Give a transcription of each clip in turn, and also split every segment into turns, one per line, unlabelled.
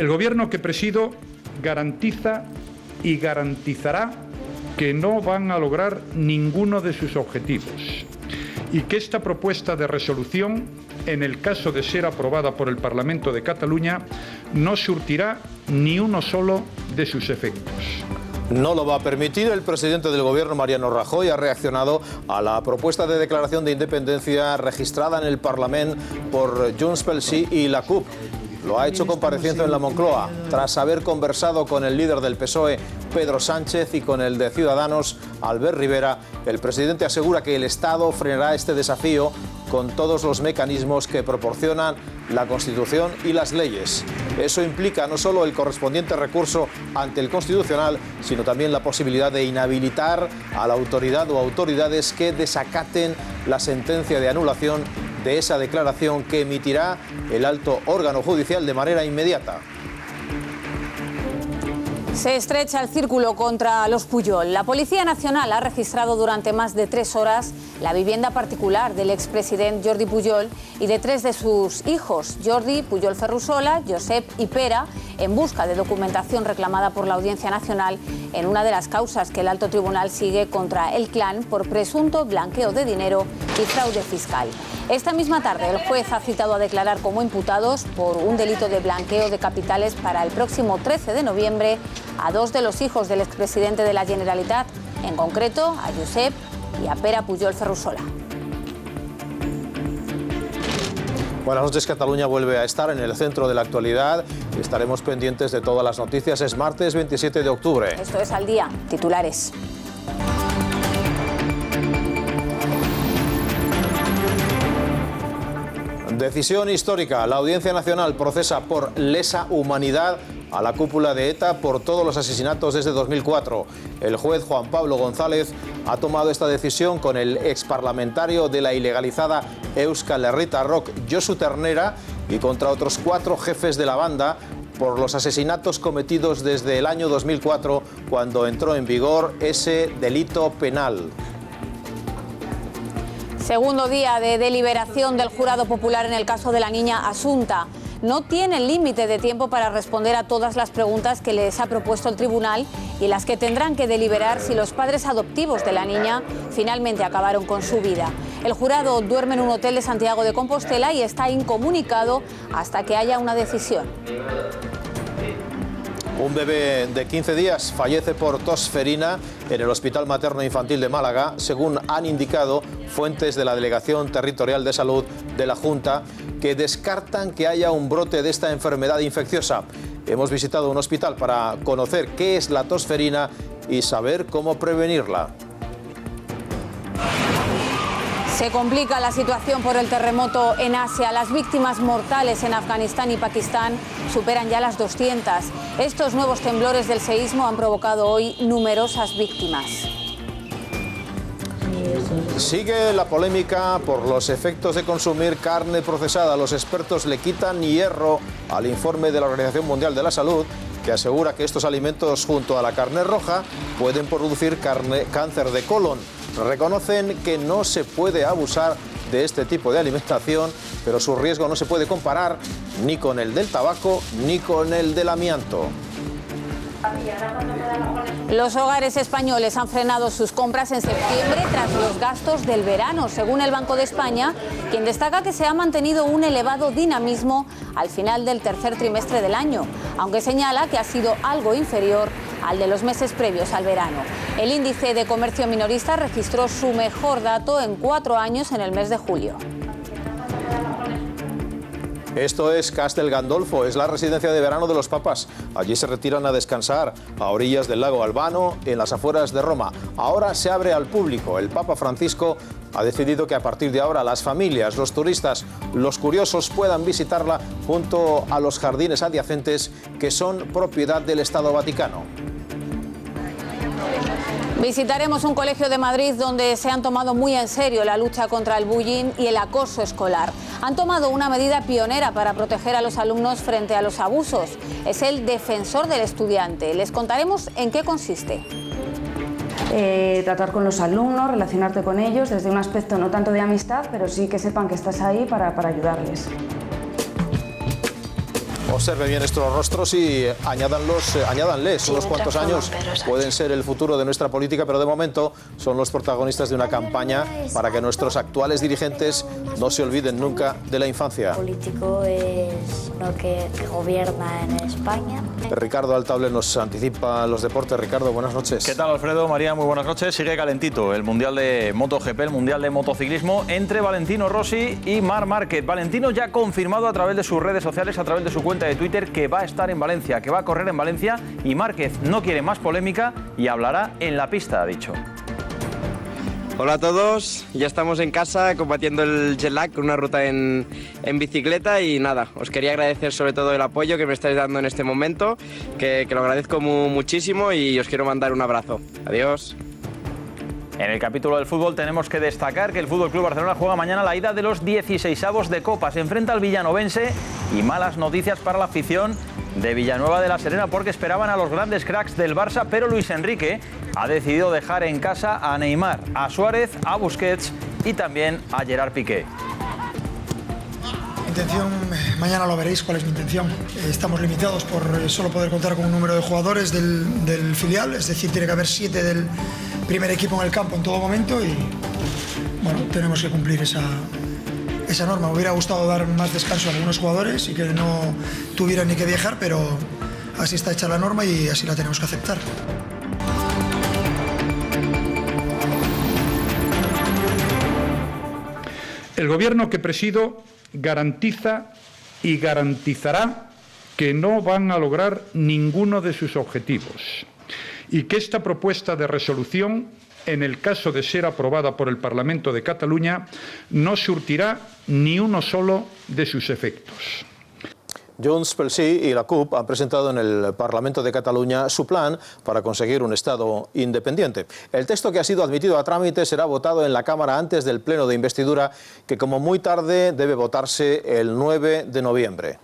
El Gobierno que presido garantiza y garantizará que no van a lograr ninguno de sus objetivos y que esta propuesta de resolución, en el caso de ser aprobada por el Parlamento de Cataluña, no surtirá ni uno solo de sus efectos.
No lo va a permitir. El presidente del Gobierno, Mariano Rajoy, ha reaccionado a la propuesta de declaración de independencia registrada en el Parlamento por Junts pel Sí y la CUP. Lo ha hecho compareciendo en la Moncloa, tras haber conversado con el líder del PSOE, Pedro Sánchez, y con el de Ciudadanos, Albert Rivera. El presidente asegura que el Estado frenará este desafío con todos los mecanismos que proporcionan la Constitución y las leyes. Eso implica no solo el correspondiente recurso ante el Constitucional, sino también la posibilidad de inhabilitar a la autoridad o autoridades que desacaten la sentencia de anulación de esa declaración que emitirá el alto órgano judicial de manera inmediata.
Se estrecha el círculo contra los Pujol. La Policía Nacional ha registrado durante más de 3 horas la vivienda particular del expresidente Jordi Pujol y de 3 de sus hijos, Jordi Pujol Ferrusola, Josep y Pere, en busca de documentación reclamada por la Audiencia Nacional en una de las causas que el alto tribunal sigue contra el clan por presunto blanqueo de dinero y fraude fiscal. Esta misma tarde el juez ha citado a declarar como imputados por un delito de blanqueo de capitales para el próximo 13 de noviembre a 2 de los hijos del expresidente de la Generalitat, en concreto a Josep y a Pere Pujol Ferrusola.
Buenas noches. Cataluña vuelve a estar en el centro de la actualidad y estaremos pendientes de todas las noticias. Es martes 27 de octubre.
Esto es Al Día. Titulares.
Decisión histórica. La Audiencia Nacional procesa por lesa humanidad a la cúpula de ETA por todos los asesinatos desde 2004. El juez Juan Pablo González ha tomado esta decisión con el exparlamentario de la ilegalizada Euskal Herritarrok, Josu Ternera, y contra otros 4 jefes de la banda por los asesinatos cometidos desde el año 2004, cuando entró en vigor ese delito penal.
Segundo día de deliberación del jurado popular en el caso de la niña Asunta. No tienen límite de tiempo para responder a todas las preguntas que les ha propuesto el tribunal y las que tendrán que deliberar si los padres adoptivos de la niña finalmente acabaron con su vida. El jurado duerme en un hotel de Santiago de Compostela y está incomunicado hasta que haya una decisión.
Un bebé de 15 días fallece por tosferina en el Hospital Materno Infantil de Málaga, según han indicado fuentes de la Delegación Territorial de Salud de la Junta, que descartan que haya un brote de esta enfermedad infecciosa. Hemos visitado un hospital para conocer qué es la tosferina y saber cómo prevenirla.
Se complica la situación por el terremoto en Asia. Las víctimas mortales en Afganistán y Pakistán superan ya las 200. Estos nuevos temblores del seísmo han provocado hoy numerosas víctimas.
Sigue la polémica por los efectos de consumir carne procesada. Los expertos le quitan hierro al informe de la Organización Mundial de la Salud, que asegura que estos alimentos, junto a la carne roja, pueden producir cáncer de colon. Reconocen que no se puede abusar de este tipo de alimentación, pero su riesgo no se puede comparar ni con el del tabaco ni con el del amianto.
Los hogares españoles han frenado sus compras en septiembre tras los gastos del verano, según el Banco de España, quien destaca que se ha mantenido un elevado dinamismo al final del tercer trimestre del año, aunque señala que ha sido algo inferior al de los meses previos al verano. El índice de comercio minorista registró su mejor dato en 4 años en el mes de julio.
Esto es Castel Gandolfo, es la residencia de verano de los papas. Allí se retiran a descansar, a orillas del lago Albano, en las afueras de Roma. Ahora se abre al público. El Papa Francisco ha decidido que a partir de ahora las familias, los turistas, los curiosos puedan visitarla junto a los jardines adyacentes que son propiedad del Estado Vaticano.
Visitaremos un colegio de Madrid donde se han tomado muy en serio la lucha contra el bullying y el acoso escolar. Han tomado una medida pionera para proteger a los alumnos frente a los abusos. Es el defensor del estudiante. Les contaremos en qué consiste.
Tratar con los alumnos, relacionarte con ellos desde un aspecto no tanto de amistad, pero sí que sepan que estás ahí para ayudarles.
Observe bien estos rostros y añádanles. Unos cuantos años pueden ser el futuro de nuestra política, pero de momento son los protagonistas de una campaña para que nuestros actuales dirigentes no se olviden nunca de la infancia.
El político es lo que gobierna en España.
Ricardo Altable nos anticipa los deportes. Ricardo, buenas noches.
¿Qué tal, Alfredo? María, muy buenas noches. Sigue calentito el Mundial de MotoGP, el Mundial de Motociclismo, entre Valentino Rossi y Marc Márquez. Valentino ya ha confirmado a través de sus redes sociales, a través de su cuenta de Twitter, que va a estar en Valencia, que va a correr en Valencia, y Márquez no quiere más polémica y hablará en la pista, ha dicho.
Hola a todos, ya estamos en casa combatiendo el jet lag con una ruta en bicicleta y nada, os quería agradecer sobre todo el apoyo que me estáis dando en este momento, que lo agradezco muchísimo y os quiero mandar un abrazo. Adiós.
En el capítulo del fútbol tenemos que destacar que el FC Barcelona juega mañana la ida de los 16avos de Copa. Se enfrenta al villanovense y malas noticias para la afición de Villanueva de la Serena porque esperaban a los grandes cracks del Barça, pero Luis Enrique ha decidido dejar en casa a Neymar, a Suárez, a Busquets y también a Gerard Piqué.
Intención, mañana lo veréis cuál es mi intención. Estamos limitados por solo poder contar con un número de jugadores del filial, es decir, tiene que haber 7 del primer equipo en el campo en todo momento y bueno, tenemos que cumplir esa norma. Me hubiera gustado dar más descanso a algunos jugadores y que no tuvieran ni que viajar, pero así está hecha la norma y así la tenemos que aceptar.
El gobierno que presido garantiza y garantizará que no van a lograr ninguno de sus objetivos y que esta propuesta de resolución, en el caso de ser aprobada por el Parlamento de Cataluña, no surtirá ni uno solo de sus efectos.
Junts pel Sí y la CUP han presentado en el Parlamento de Cataluña su plan para conseguir un Estado independiente. El texto que ha sido admitido a trámite será votado en la Cámara antes del pleno de investidura, que como muy tarde debe votarse el 9 de noviembre.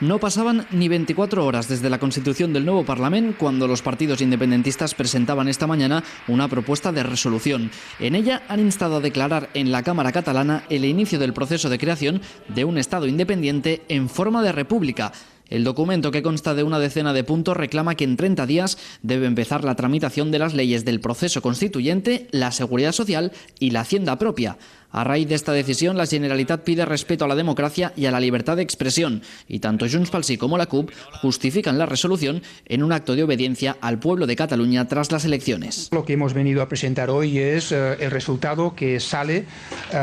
No pasaban ni 24 horas desde la constitución del nuevo Parlamento cuando los partidos independentistas presentaban esta mañana una propuesta de resolución. En ella han instado a declarar en la Cámara catalana el inicio del proceso de creación de un Estado independiente en forma de república. El documento, que consta de una decena de puntos, reclama que en 30 días debe empezar la tramitación de las leyes del proceso constituyente, la seguridad social y la hacienda propia. A raíz de esta decisión, la Generalitat pide respeto a la democracia y a la libertad de expresión, y tanto Junts pel Sí como la CUP justifican la resolución en un acto de obediencia al pueblo de Cataluña tras las elecciones.
Lo que hemos venido a presentar hoy es el resultado que sale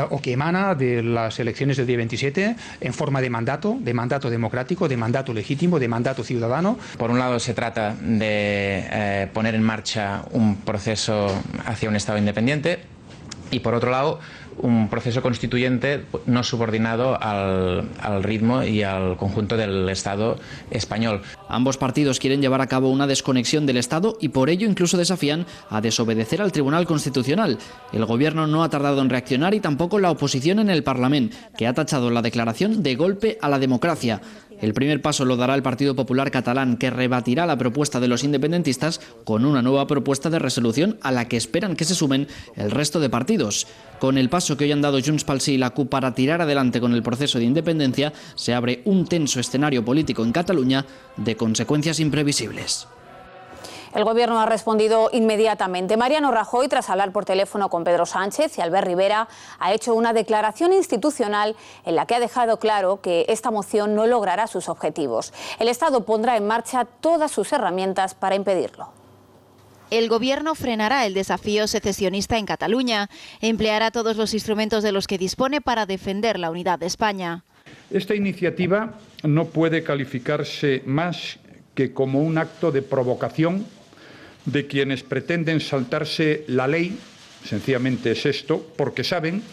o que emana de las elecciones del día 27 en forma de mandato democrático, de mandato legítimo, de mandato ciudadano.
Por un lado se trata de poner en marcha un proceso hacia un Estado independiente y por otro lado un proceso constituyente no subordinado al ritmo y al conjunto del Estado español.
Ambos partidos quieren llevar a cabo una desconexión del Estado y por ello incluso desafían a desobedecer al Tribunal Constitucional. El Gobierno no ha tardado en reaccionar y tampoco la oposición en el Parlamento, que ha tachado la declaración de golpe a la democracia. El primer paso lo dará el Partido Popular catalán, que rebatirá la propuesta de los independentistas con una nueva propuesta de resolución a la que esperan que se sumen el resto de partidos. Con el paso que hoy han dado Junts pel Sí y la CUP para tirar adelante con el proceso de independencia, se abre un tenso escenario político en Cataluña de consecuencias imprevisibles.
El Gobierno ha respondido inmediatamente. Mariano Rajoy, tras hablar por teléfono con Pedro Sánchez y Albert Rivera, ha hecho una declaración institucional en la que ha dejado claro que esta moción no logrará sus objetivos. El Estado pondrá en marcha todas sus herramientas para impedirlo.
El Gobierno frenará el desafío secesionista en Cataluña, empleará todos los instrumentos de los que dispone para defender la unidad de España.
Esta iniciativa no puede calificarse más que como un acto de provocación de quienes pretenden saltarse la ley. Sencillamente es esto, porque saben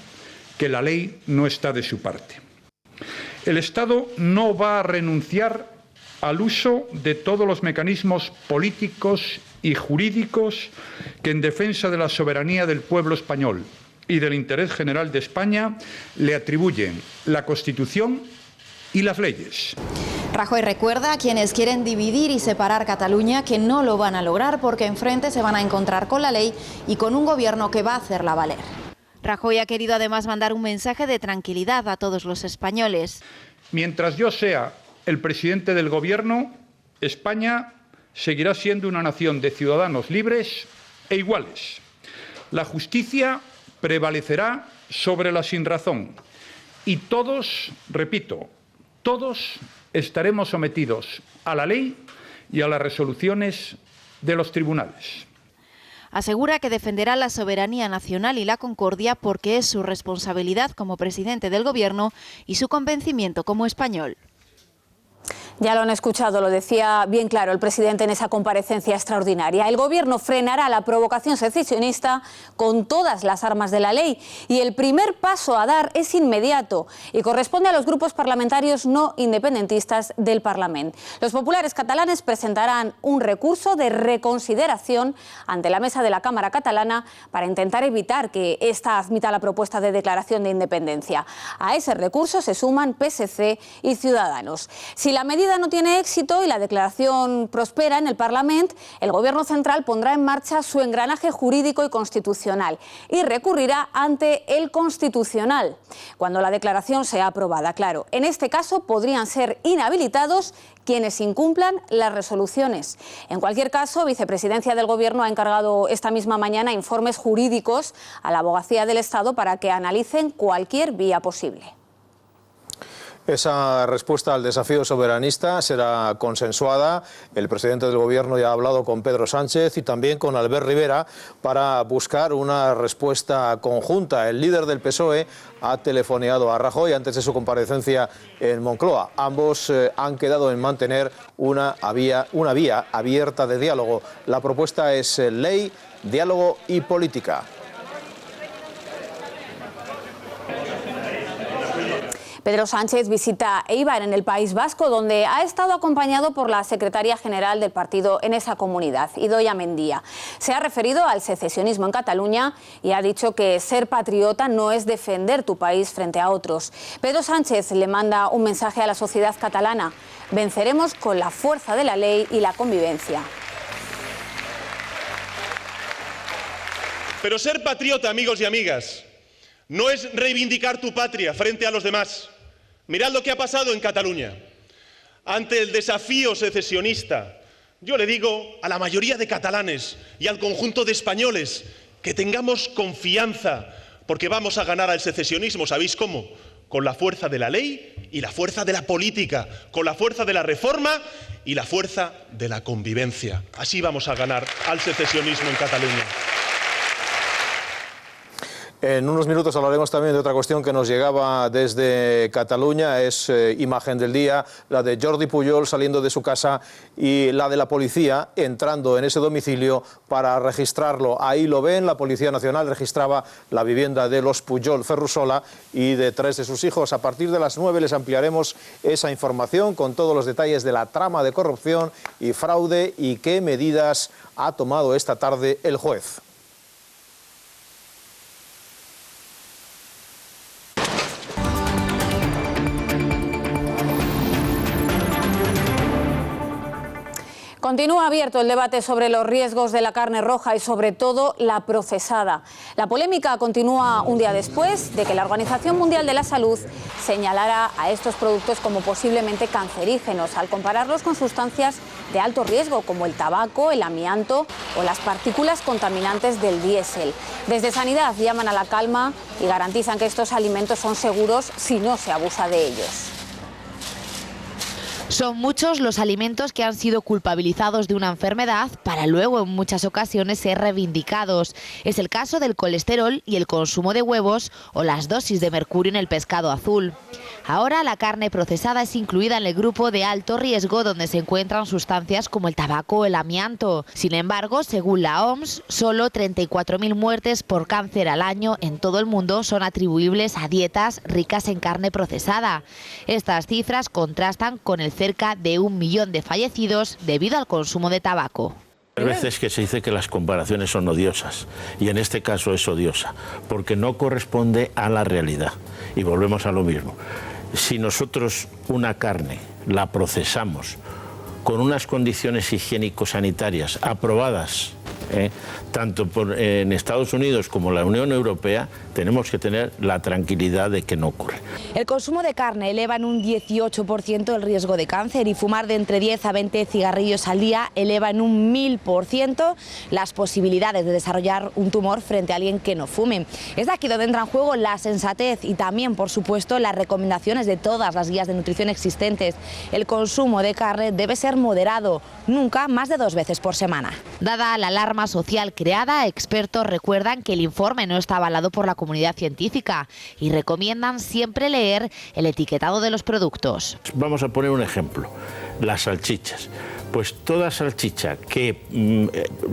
que la ley no está de su parte. El Estado no va a renunciar al uso de todos los mecanismos políticos y jurídicos que, en defensa de la soberanía del pueblo español y del interés general de España, le atribuyen la Constitución y las leyes.
Rajoy recuerda a quienes quieren dividir y separar Cataluña que no lo van a lograr porque enfrente se van a encontrar con la ley y con un gobierno que va a hacerla valer. Rajoy ha querido además mandar un mensaje de tranquilidad a todos los españoles.
Mientras yo sea el presidente del Gobierno, España seguirá siendo una nación de ciudadanos libres e iguales. La justicia prevalecerá sobre la sinrazón y todos, repito, todos estaremos sometidos a la ley y a las resoluciones de los tribunales.
Asegura que defenderá la soberanía nacional y la concordia porque es su responsabilidad como presidente del Gobierno y su convencimiento como español.
Ya lo han escuchado, lo decía bien claro el presidente en esa comparecencia extraordinaria. El Gobierno frenará la provocación secesionista con todas las armas de la ley y el primer paso a dar es inmediato y corresponde a los grupos parlamentarios no independentistas del Parlamento. Los populares catalanes presentarán un recurso de reconsideración ante la mesa de la Cámara catalana para intentar evitar que ésta admita la propuesta de declaración de independencia. A ese recurso se suman PSC y Ciudadanos. Si la medida no tiene éxito y la declaración prospera en el Parlamento, el Gobierno central pondrá en marcha su engranaje jurídico y constitucional y recurrirá ante el Constitucional cuando la declaración sea aprobada. Claro, en este caso podrían ser inhabilitados quienes incumplan las resoluciones. En cualquier caso, Vicepresidencia del Gobierno ha encargado esta misma mañana informes jurídicos a la Abogacía del Estado para que analicen cualquier vía posible.
Esa respuesta al desafío soberanista será consensuada. El presidente del Gobierno ya ha hablado con Pedro Sánchez y también con Albert Rivera para buscar una respuesta conjunta. El líder del PSOE ha telefoneado a Rajoy antes de su comparecencia en Moncloa. Ambos han quedado en mantener una vía abierta de diálogo. La propuesta es ley, diálogo y política.
Pedro Sánchez visita Eibar, en el País Vasco, donde ha estado acompañado por la secretaria general del partido en esa comunidad, Idoia Mendia. Se ha referido al secesionismo en Cataluña y ha dicho que ser patriota no es defender tu país frente a otros. Pedro Sánchez le manda un mensaje a la sociedad catalana: venceremos con la fuerza de la ley y la convivencia.
Pero ser patriota, amigos y amigas, no es reivindicar tu patria frente a los demás. Mirad lo que ha pasado en Cataluña. Ante el desafío secesionista, yo le digo a la mayoría de catalanes y al conjunto de españoles que tengamos confianza, porque vamos a ganar al secesionismo. ¿Sabéis cómo? Con la fuerza de la ley y la fuerza de la política, con la fuerza de la reforma y la fuerza de la convivencia. Así vamos a ganar al secesionismo en Cataluña.
En unos minutos hablaremos también de otra cuestión que nos llegaba desde Cataluña. Es imagen del día, la de Jordi Pujol saliendo de su casa y la de la policía entrando en ese domicilio para registrarlo. Ahí lo ven, la Policía Nacional registraba la vivienda de los Pujol Ferrusola y de 3 de sus hijos. A partir de las 9 les ampliaremos esa información con todos los detalles de la trama de corrupción y fraude y qué medidas ha tomado esta tarde el juez.
Continúa abierto el debate sobre los riesgos de la carne roja y sobre todo la procesada. La polémica continúa un día después de que la Organización Mundial de la Salud señalara a estos productos como posiblemente cancerígenos al compararlos con sustancias de alto riesgo como el tabaco, el amianto o las partículas contaminantes del diésel. Desde Sanidad llaman a la calma y garantizan que estos alimentos son seguros si no se abusa de ellos.
Son muchos los alimentos que han sido culpabilizados de una enfermedad para luego en muchas ocasiones ser reivindicados. Es el caso del colesterol y el consumo de huevos o las dosis de mercurio en el pescado azul. Ahora la carne procesada es incluida en el grupo de alto riesgo donde se encuentran sustancias como el tabaco o el amianto. Sin embargo, según la OMS, solo 34.000 muertes por cáncer al año en todo el mundo son atribuibles a dietas ricas en carne procesada. Estas cifras contrastan con el cerca de 1 millón de fallecidos debido al consumo de tabaco.
Hay veces que se dice que las comparaciones son odiosas y en este caso es odiosa porque no corresponde a la realidad y volvemos a lo mismo. Si nosotros una carne la procesamos con unas condiciones higiénico-sanitarias aprobadas tanto en Estados Unidos como en la Unión Europea, tenemos que tener la tranquilidad de que no ocurre.
El consumo de carne eleva en un 18% el riesgo de cáncer y fumar de entre 10 a 20 cigarrillos al día eleva en un 1000% las posibilidades de desarrollar un tumor frente a alguien que no fume. Es de aquí donde entra en juego la sensatez y también, por supuesto, las recomendaciones de todas las guías de nutrición existentes. El consumo de carne debe ser moderado, nunca más de 2 veces por semana. Dada la alarma social creada, expertos recuerdan que el informe no está avalado por la comunidad científica y recomiendan siempre leer el etiquetado de los productos.
Vamos a poner un ejemplo, las salchichas. Pues toda salchicha que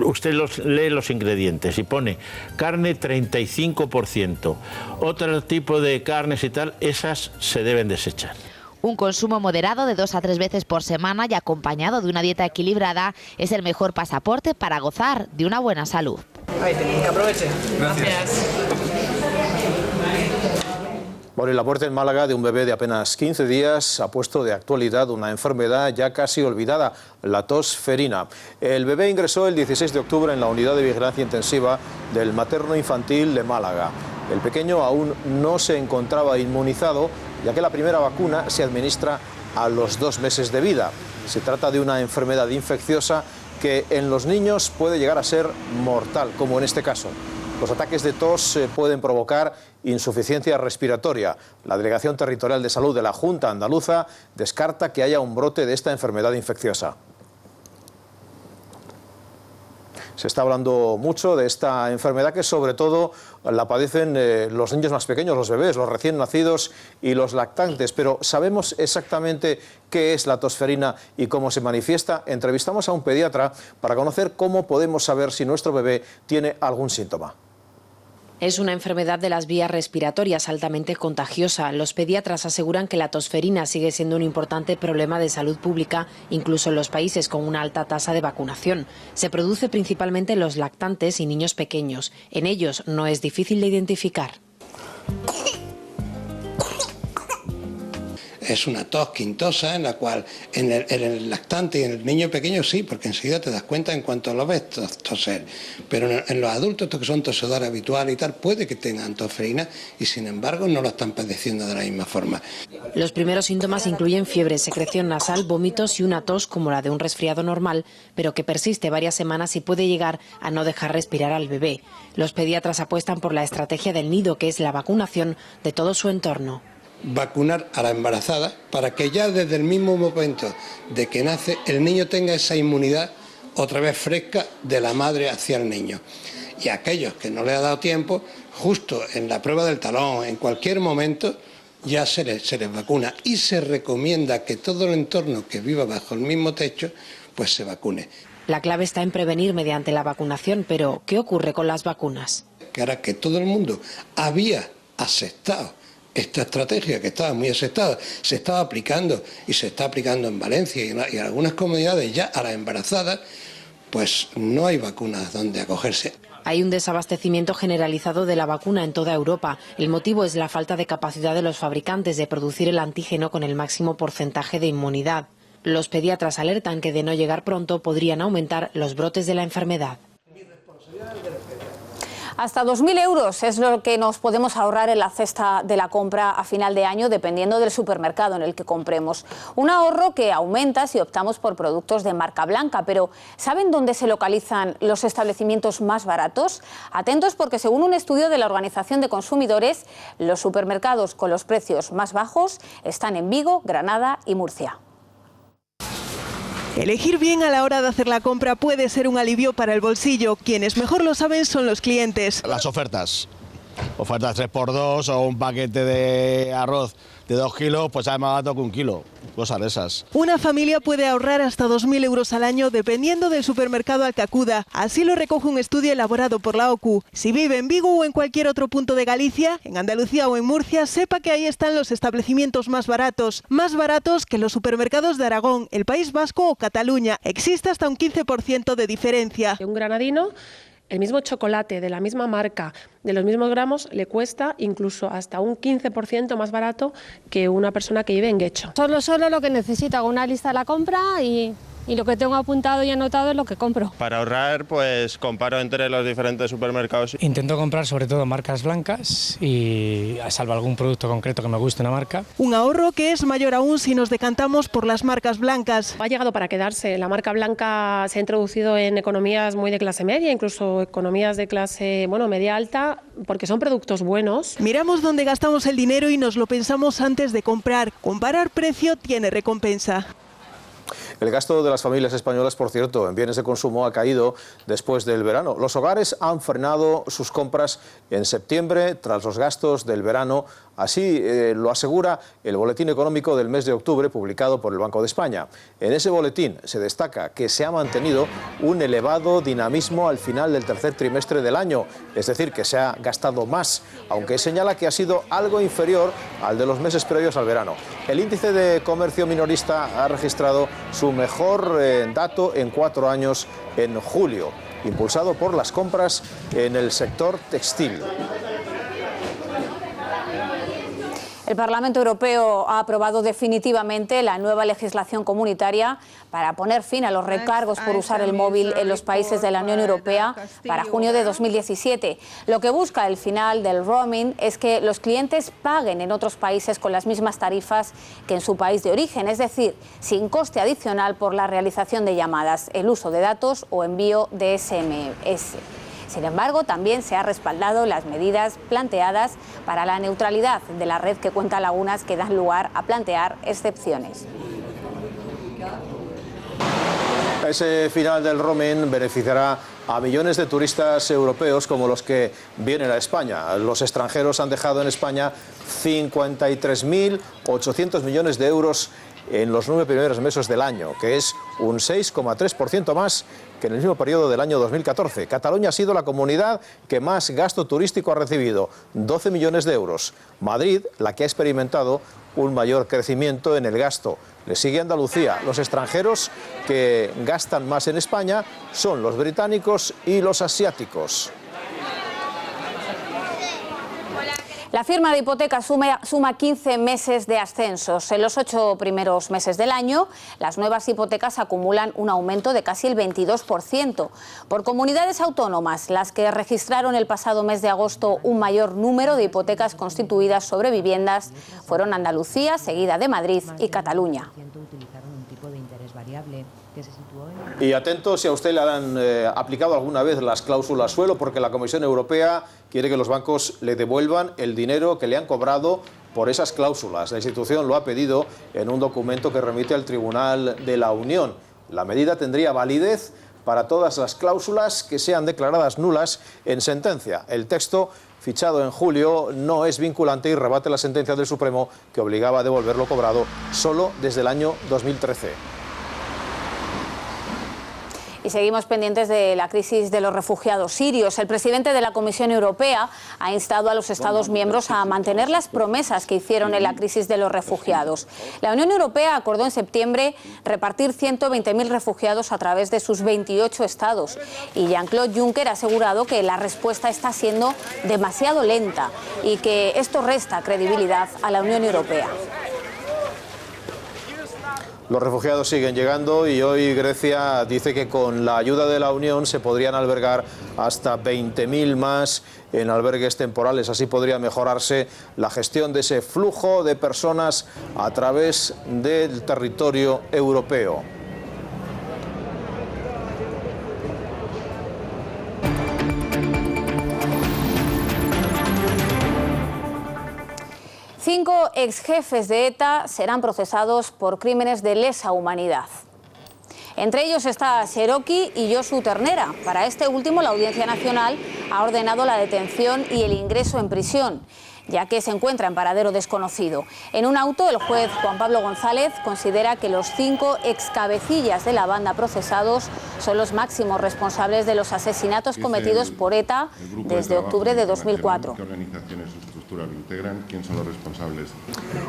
usted lee los ingredientes y pone carne 35%, otro tipo de carnes y tal, esas se deben desechar.
Un consumo moderado de 2 a 3 veces por semana y acompañado de una dieta equilibrada es el mejor pasaporte para gozar de una buena salud.
Ahí tenéis, que aproveche. Gracias.
Bueno, y la muerte en Málaga de un bebé de apenas 15 días ha puesto de actualidad una enfermedad ya casi olvidada, la tos ferina. El bebé ingresó el 16 de octubre en la unidad de vigilancia intensiva del materno infantil de Málaga. El pequeño aún no se encontraba inmunizado, ya que la primera vacuna se administra a los 2 meses de vida. Se trata de una enfermedad infecciosa que en los niños puede llegar a ser mortal, como en este caso. Los ataques de tos pueden provocar insuficiencia respiratoria. La Delegación Territorial de Salud de la Junta Andaluza descarta que haya un brote de esta enfermedad infecciosa. Se está hablando mucho de esta enfermedad que sobre todo la padecen los niños más pequeños, los bebés, los recién nacidos y los lactantes. Pero ¿sabemos exactamente qué es la tos ferina y cómo se manifiesta? Entrevistamos a un pediatra para conocer cómo podemos saber si nuestro bebé tiene algún síntoma.
Es una enfermedad de las vías respiratorias altamente contagiosa. Los pediatras aseguran que la tos ferina sigue siendo un importante problema de salud pública, incluso en los países con una alta tasa de vacunación. Se produce principalmente en los lactantes y niños pequeños. En ellos no es difícil de identificar.
Es una tos quintosa en la cual en el lactante y en el niño pequeño sí, porque enseguida te das cuenta en cuanto lo ves toser. Pero en los adultos, estos que son tosedores habituales y tal, puede que tengan tos ferina y sin embargo no lo están padeciendo de la misma forma.
Los primeros síntomas incluyen fiebre, secreción nasal, vómitos y una tos como la de un resfriado normal, pero que persiste varias semanas y puede llegar a no dejar respirar al bebé. Los pediatras apuestan por la estrategia del nido, que es la vacunación de todo su entorno.
Vacunar a la embarazada para que ya desde el mismo momento de que nace el niño tenga esa inmunidad otra vez fresca de la madre hacia el niño. Y a aquellos que no le ha dado tiempo, justo en la prueba del talón, en cualquier momento, ya se les vacuna. Y se recomienda que todo el entorno que viva bajo el mismo techo, pues se vacune.
La clave está en prevenir mediante la vacunación, pero ¿qué ocurre con las vacunas?
Que ahora que todo el mundo había aceptado esta estrategia, que estaba muy aceptada, se estaba aplicando y se está aplicando en Valencia y en algunas comunidades ya a las embarazadas, pues no hay vacunas donde acogerse.
Hay un desabastecimiento generalizado de la vacuna en toda Europa. El motivo es la falta de capacidad de los fabricantes de producir el antígeno con el máximo porcentaje de inmunidad. Los pediatras alertan que de no llegar pronto podrían aumentar los brotes de la enfermedad.
Hasta 2.000 euros es lo que nos podemos ahorrar en la cesta de la compra a final de año, dependiendo del supermercado en el que compremos. Un ahorro que aumenta si optamos por productos de marca blanca, pero ¿saben dónde se localizan los establecimientos más baratos? Atentos, porque según un estudio de la Organización de Consumidores, los supermercados con los precios más bajos están en Vigo, Granada y Murcia.
Elegir bien a la hora de hacer la compra puede ser un alivio para el bolsillo. Quienes mejor lo saben son los clientes.
Las ofertas 3x2 o un paquete de arroz de 2 kilos, pues sale más barato que 1 kilo, cosas de esas.
Una familia puede ahorrar hasta 2.000 euros al año dependiendo del supermercado al que acuda. Así lo recoge un estudio elaborado por la OCU. Si vive en Vigo o en cualquier otro punto de Galicia, en Andalucía o en Murcia, sepa que ahí están los establecimientos más baratos que los supermercados de Aragón, el País Vasco o Cataluña. Existe hasta un 15% de diferencia.
Un granadino, el mismo chocolate de la misma marca, de los mismos gramos, le cuesta incluso hasta un 15% más barato que una persona que vive en Guecho.
Solo lo que necesito, hago una lista de la compra y
y lo que tengo apuntado y anotado es lo que compro.
Para ahorrar, pues comparo entre los diferentes supermercados.
Intento comprar sobre todo marcas blancas y salvo algún producto concreto que me guste una marca.
Un ahorro que es mayor aún si nos decantamos por las marcas blancas.
Ha llegado para quedarse. La marca blanca se ha introducido en economías muy de clase media, incluso economías de clase media alta, porque son productos buenos.
Miramos dónde gastamos el dinero y nos lo pensamos antes de comprar. Comparar precio tiene recompensa.
El gasto de las familias españolas, por cierto, en bienes de consumo ha caído después del verano. Los hogares han frenado sus compras en septiembre tras los gastos del verano. Así lo asegura el Boletín Económico del mes de octubre publicado por el Banco de España. En ese boletín se destaca que se ha mantenido un elevado dinamismo al final del tercer trimestre del año, es decir, que se ha gastado más, aunque señala que ha sido algo inferior al de los meses previos al verano. El índice de comercio minorista ha registrado su mejor dato en 4 años en julio, impulsado por las compras en el sector textil.
El Parlamento Europeo ha aprobado definitivamente la nueva legislación comunitaria para poner fin a los recargos por usar el móvil en los países de la Unión Europea para junio de 2017. Lo que busca el final del roaming es que los clientes paguen en otros países con las mismas tarifas que en su país de origen, es decir, sin coste adicional por la realización de llamadas, el uso de datos o envío de SMS. Sin embargo, también se han respaldado las medidas planteadas para la neutralidad de la red que cuenta lagunas que dan lugar a plantear excepciones.
Ese final del roaming beneficiará a millones de turistas europeos como los que vienen a España. Los extranjeros han dejado en España 53.800 millones de euros en los 9 primeros meses del año, que es un 6,3% más que en el mismo periodo del año 2014. Cataluña ha sido la comunidad que más gasto turístico ha recibido, 12 millones de euros. Madrid, la que ha experimentado un mayor crecimiento en el gasto. Le sigue Andalucía. Los extranjeros que gastan más en España son los británicos y los asiáticos.
La firma de hipotecas suma 15 meses de ascensos. En los 8 primeros meses del año, las nuevas hipotecas acumulan un aumento de casi el 22%. Por comunidades autónomas, las que registraron el pasado mes de agosto un mayor número de hipotecas constituidas sobre viviendas fueron Andalucía, seguida de Madrid y Cataluña.
Y atentos si a usted le han aplicado alguna vez las cláusulas suelo, porque la Comisión Europea quiere que los bancos le devuelvan el dinero que le han cobrado por esas cláusulas. La institución lo ha pedido en un documento que remite al Tribunal de la Unión. La medida tendría validez para todas las cláusulas que sean declaradas nulas en sentencia. El texto, fichado en julio, no es vinculante y rebate la sentencia del Supremo que obligaba a devolver lo cobrado solo desde el año 2013.
Y seguimos pendientes de la crisis de los refugiados sirios. El presidente de la Comisión Europea ha instado a los Estados miembros a mantener las promesas que hicieron en la crisis de los refugiados. La Unión Europea acordó en septiembre repartir 120.000 refugiados a través de sus 28 estados. Y Jean-Claude Juncker ha asegurado que la respuesta está siendo demasiado lenta y que esto resta credibilidad a la Unión Europea.
Los refugiados siguen llegando y hoy Grecia dice que con la ayuda de la Unión se podrían albergar hasta 20.000 más en albergues temporales. Así podría mejorarse la gestión de ese flujo de personas a través del territorio europeo.
Cinco exjefes de ETA serán procesados por crímenes de lesa humanidad. Entre ellos está Cherokee y Josu Ternera. Para este último, la Audiencia Nacional ha ordenado la detención y el ingreso en prisión, ya que se encuentra en paradero desconocido. En un auto, el juez Juan Pablo González considera que los 5 excabecillas de la banda procesados son los máximos responsables de los asesinatos cometidos por ETA desde octubre de 2004.
¿Qué organizaciones o estructuras lo integran? ¿Quién son los responsables?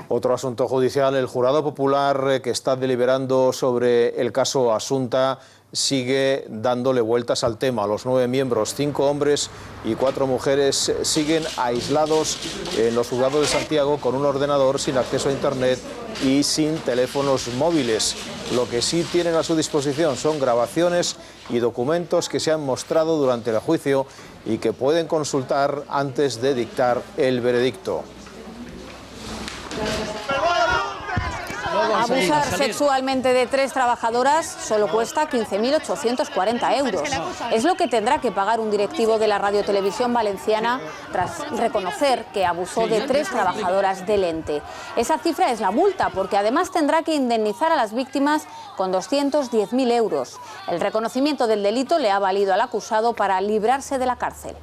Otro asunto judicial, el jurado popular que está deliberando sobre el caso Asunta sigue dándole vueltas al tema. Los 9 miembros, 5 hombres y 4 mujeres, siguen aislados en los juzgados de Santiago con un ordenador, sin acceso a Internet y sin teléfonos móviles. Lo que sí tienen a su disposición son grabaciones y documentos que se han mostrado durante el juicio y que pueden consultar antes de dictar el veredicto.
Abusar sexualmente de 3 trabajadoras solo cuesta 15.840 euros. Es lo que tendrá que pagar un directivo de la Radiotelevisión Valenciana tras reconocer que abusó de 3 trabajadoras del ente. Esa cifra es la multa, porque además tendrá que indemnizar a las víctimas con 210.000 euros. El reconocimiento del delito le ha valido al acusado para librarse de la cárcel.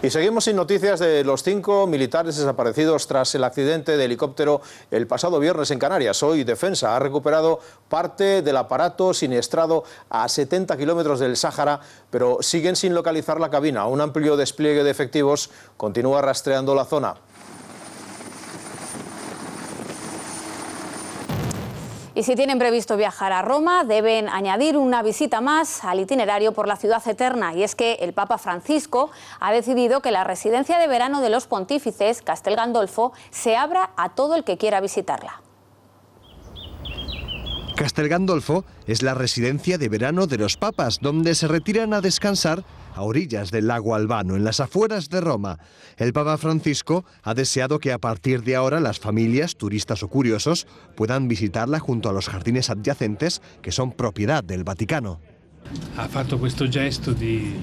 Y seguimos sin noticias de los 5 militares desaparecidos tras el accidente de helicóptero el pasado viernes en Canarias. Hoy Defensa ha recuperado parte del aparato siniestrado a 70 kilómetros del Sáhara, pero siguen sin localizar la cabina. Un amplio despliegue de efectivos continúa rastreando la zona.
Y si tienen previsto viajar a Roma, deben añadir una visita más al itinerario por la ciudad eterna. Y es que el Papa Francisco ha decidido que la residencia de verano de los pontífices, Castel Gandolfo, se abra a todo el que quiera visitarla.
Castel Gandolfo es la residencia de verano de los papas, donde se retiran a descansar a orillas del lago Albano, en las afueras de Roma. El Papa Francisco ha deseado que a partir de ahora las familias, turistas o curiosos, puedan visitarla junto a los jardines adyacentes que son propiedad del Vaticano.
Ha fatto questo gesto di...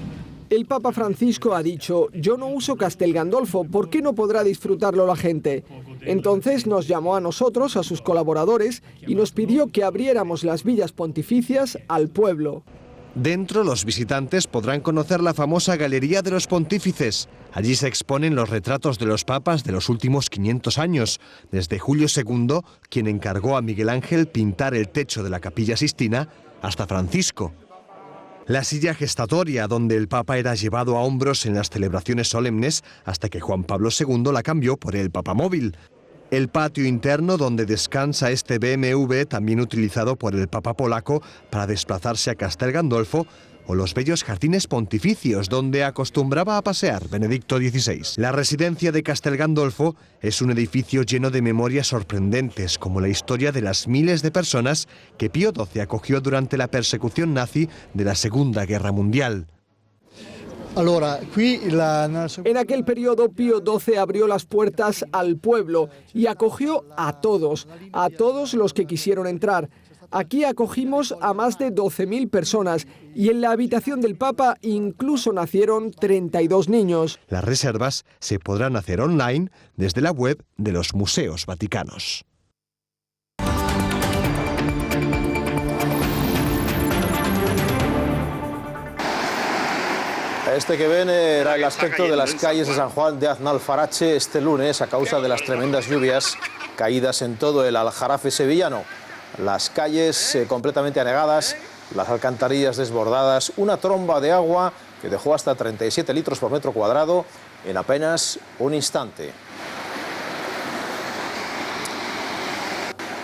El Papa Francisco ha dicho: yo no uso Castel Gandolfo, ¿por qué no podrá disfrutarlo la gente? Entonces nos llamó a nosotros, a sus colaboradores, y nos pidió que abriéramos las villas pontificias al pueblo.
Dentro, los visitantes podrán conocer la famosa Galería de los Pontífices. Allí se exponen los retratos de los papas de los últimos 500 años, desde Julio II, quien encargó a Miguel Ángel pintar el techo de la Capilla Sistina, hasta Francisco. La silla gestatoria, donde el Papa era llevado a hombros en las celebraciones solemnes, hasta que Juan Pablo II la cambió por el Papamóvil. El patio interno donde descansa este BMW, también utilizado por el Papa polaco para desplazarse a Castel Gandolfo, o los bellos jardines pontificios donde acostumbraba a pasear Benedicto XVI. La residencia de Castel Gandolfo es un edificio lleno de memorias sorprendentes, como la historia de las miles de personas que Pío XII acogió durante la persecución nazi de la Segunda Guerra Mundial.
En aquel periodo Pío XII abrió las puertas al pueblo y acogió a todos los que quisieron entrar. Aquí acogimos a más de 12.000 personas y en la habitación del Papa incluso nacieron 32 niños.
Las reservas se podrán hacer online desde la web de los museos vaticanos.
Este que ven era el aspecto de las calles de San Juan de Aznalfarache este lunes a causa de las tremendas lluvias caídas en todo el Aljarafe sevillano. Las calles completamente anegadas, las alcantarillas desbordadas, una tromba de agua que dejó hasta 37 litros por metro cuadrado en apenas un instante.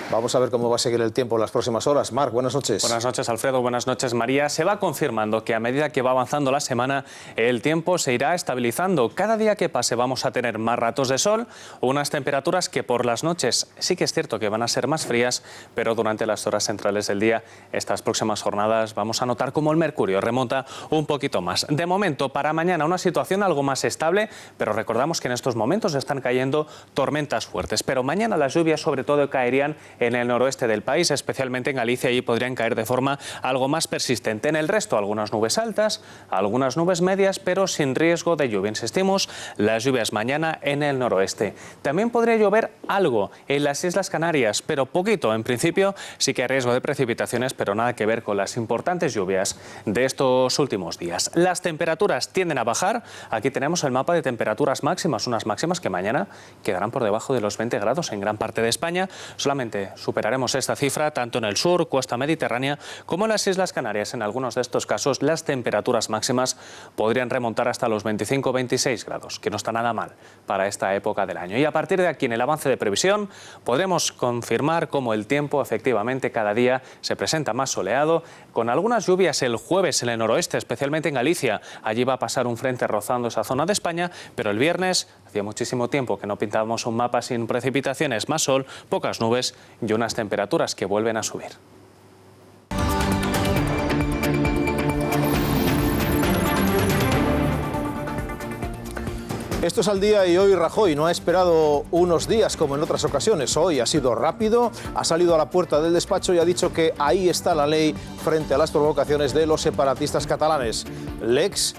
Vamos a ver cómo va a seguir el tiempo en las próximas horas. Marc, buenas noches.
Buenas noches, Alfredo. Buenas noches, María. Se va confirmando que a medida que va avanzando la semana, el tiempo se irá estabilizando. Cada día que pase vamos a tener más ratos de sol, unas temperaturas que por las noches sí que es cierto que van a ser más frías, pero durante las horas centrales del día, estas próximas jornadas, vamos a notar cómo el mercurio remonta un poquito más. De momento, para mañana, una situación algo más estable, pero recordamos que en estos momentos están cayendo tormentas fuertes. Pero mañana las lluvias sobre todo caerían en el noroeste del país, especialmente en Galicia, y podrían caer de forma algo más persistente. En el resto, algunas nubes altas, algunas nubes medias, pero sin riesgo de lluvia. Insistimos, las lluvias mañana en el noroeste. También podría llover algo en las Islas Canarias, pero poquito. En principio sí que hay riesgo de precipitaciones, pero nada que ver con las importantes lluvias de estos últimos días. Las temperaturas tienden a bajar. Aquí tenemos el mapa de temperaturas máximas, unas máximas que mañana quedarán por debajo de los 20 grados en gran parte de España. Solamente que superaremos esta cifra tanto en el sur, costa mediterránea, como en las Islas Canarias. En algunos de estos casos, las temperaturas máximas podrían remontar hasta los 25 o 26 grados, que no está nada mal para esta época del año. Y a partir de aquí, en el avance de previsión, podremos confirmar cómo el tiempo efectivamente cada día se presenta más soleado, con algunas lluvias el jueves en el noroeste, especialmente en Galicia. Allí va a pasar un frente rozando esa zona de España, pero el viernes hacía muchísimo tiempo que no pintábamos un mapa sin precipitaciones, más sol, pocas nubes y unas temperaturas que vuelven a subir.
Esto es Al Día y hoy Rajoy no ha esperado unos días como en otras ocasiones. Hoy ha sido rápido, ha salido a la puerta del despacho y ha dicho que ahí está la ley frente a las provocaciones de los separatistas catalanes. Lex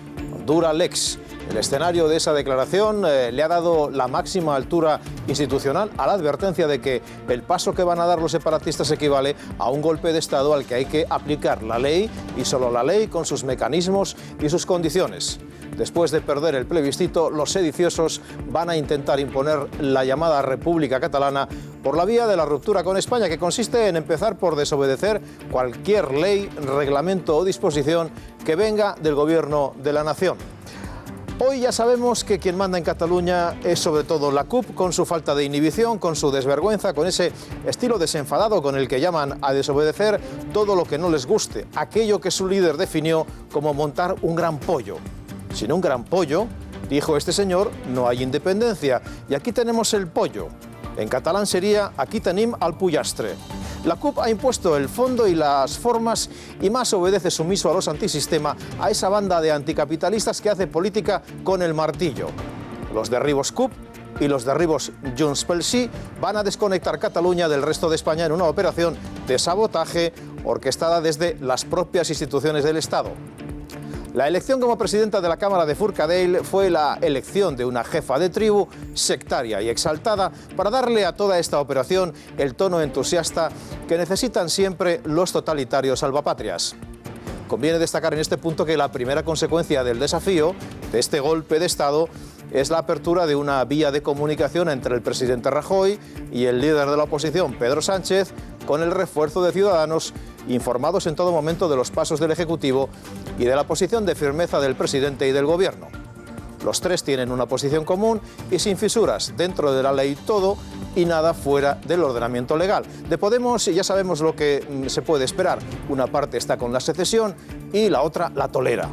dura lex. El escenario de esa declaración le ha dado la máxima altura institucional a la advertencia de que el paso que van a dar los separatistas equivale a un golpe de Estado al que hay que aplicar la ley y solo la ley con sus mecanismos y sus condiciones. Después de perder el plebiscito, los sediciosos van a intentar imponer la llamada República Catalana por la vía de la ruptura con España, que consiste en empezar por desobedecer cualquier ley, reglamento o disposición que venga del gobierno de la nación. Hoy ya sabemos que quien manda en Cataluña es sobre todo la CUP, con su falta de inhibición, con su desvergüenza, con ese estilo desenfadado con el que llaman a desobedecer todo lo que no les guste, aquello que su líder definió como montar un gran pollo. Sin un gran pollo, dijo este señor, no hay independencia. Y aquí tenemos el pollo. En catalán sería aquí tenim el pollastre. La CUP ha impuesto el fondo y las formas y más obedece sumiso a los antisistema, a esa banda de anticapitalistas que hace política con el martillo. Los derribos CUP y los derribos Junts pel Sí van a desconectar Cataluña del resto de España en una operación de sabotaje orquestada desde las propias instituciones del Estado. La elección como presidenta de la Cámara de Forcadell fue la elección de una jefa de tribu sectaria y exaltada para darle a toda esta operación el tono entusiasta que necesitan siempre los totalitarios salvapatrias. Conviene destacar en este punto que la primera consecuencia del desafío, de este golpe de Estado, es la apertura de una vía de comunicación entre el presidente Rajoy y el líder de la oposición, Pedro Sánchez, con el refuerzo de Ciudadanos informados en todo momento de los pasos del Ejecutivo y de la posición de firmeza del presidente y del Gobierno. Los tres tienen una posición común y sin fisuras, dentro de la ley todo y nada fuera del ordenamiento legal. De Podemos ya sabemos lo que se puede esperar. Una parte está con la secesión y la otra la tolera.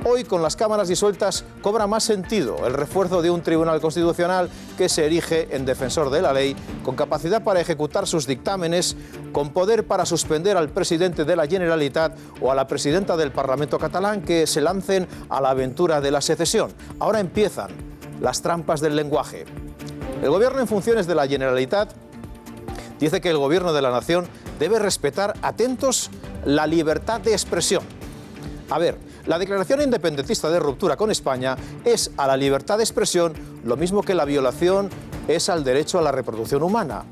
Hoy, con las cámaras disueltas, cobra más sentido el refuerzo de un tribunal constitucional que se erige en defensor de la ley, con capacidad para ejecutar sus dictámenes, con poder para suspender al presidente de la Generalitat o a la presidenta del Parlamento catalán que se lancen a la aventura de la secesión. Ahora empiezan las trampas del lenguaje. El gobierno en funciones de la Generalitat dice que el gobierno de la nación debe respetar, atentos, la libertad de expresión. A ver, la declaración independentista de ruptura con España es a la libertad de expresión lo mismo que la violación es al derecho a la reproducción humana.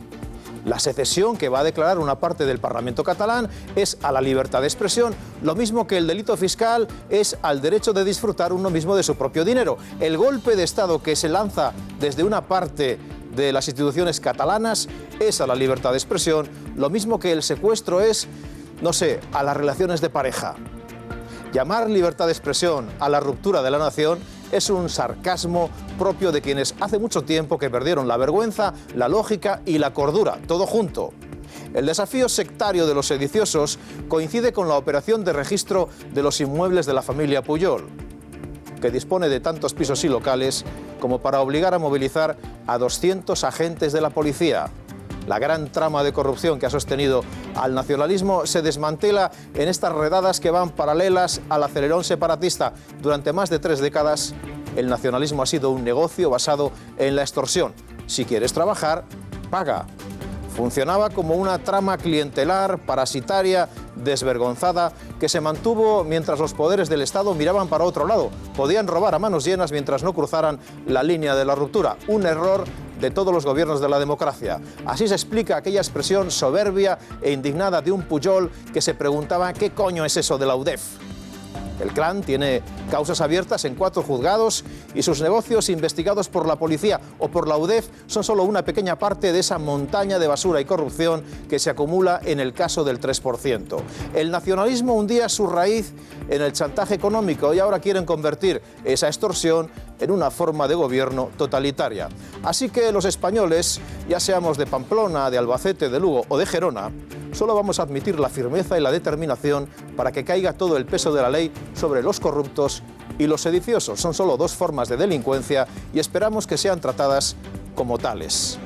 La secesión que va a declarar una parte del Parlamento catalán es a la libertad de expresión lo mismo que el delito fiscal es al derecho de disfrutar uno mismo de su propio dinero. El golpe de Estado que se lanza desde una parte de las instituciones catalanas es a la libertad de expresión lo mismo que el secuestro es, no sé, a las relaciones de pareja. Llamar libertad de expresión a la ruptura de la nación es un sarcasmo propio de quienes hace mucho tiempo que perdieron la vergüenza, la lógica y la cordura, todo junto. El desafío sectario de los sediciosos coincide con la operación de registro de los inmuebles de la familia Pujol, que dispone de tantos pisos y locales como para obligar a movilizar a 200 agentes de la policía. La gran trama de corrupción que ha sostenido al nacionalismo se desmantela en estas redadas que van paralelas al acelerón separatista. Durante más de 3 décadas, el nacionalismo ha sido un negocio basado en la extorsión. Si quieres trabajar, paga. Funcionaba como una trama clientelar, parasitaria, desvergonzada, que se mantuvo mientras los poderes del Estado miraban para otro lado. Podían robar a manos llenas mientras no cruzaran la línea de la ruptura. Un error de todos los gobiernos de la democracia. Así se explica aquella expresión soberbia e indignada de un Pujol que se preguntaba ¿qué coño es eso de la UDEF? El clan tiene causas abiertas en 4 juzgados y sus negocios investigados por la policía o por la UDEF son solo una pequeña parte de esa montaña de basura y corrupción que se acumula en el caso del 3%. El nacionalismo hundía su raíz en el chantaje económico y ahora quieren convertir esa extorsión en una forma de gobierno totalitaria. Así que los españoles, ya seamos de Pamplona, de Albacete, de Lugo o de Gerona, solo vamos a admitir la firmeza y la determinación para que caiga todo el peso de la ley sobre los corruptos y los sediciosos. Son solo 2 formas de delincuencia y esperamos que sean tratadas como tales.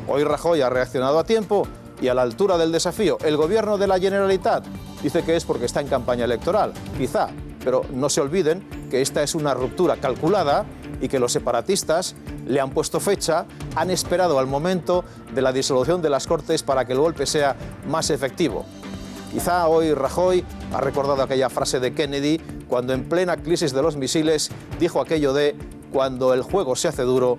Hoy Rajoy ha reaccionado a tiempo y a la altura del desafío. El gobierno de la Generalitat dice que es porque está en campaña electoral, quizá, pero no se olviden que esta es una ruptura calculada y que los separatistas le han puesto fecha, han esperado al momento de la disolución de las Cortes para que el golpe sea más efectivo. Quizá hoy Rajoy ha recordado aquella frase de Kennedy cuando en plena crisis de los misiles dijo aquello de cuando el juego se hace duro,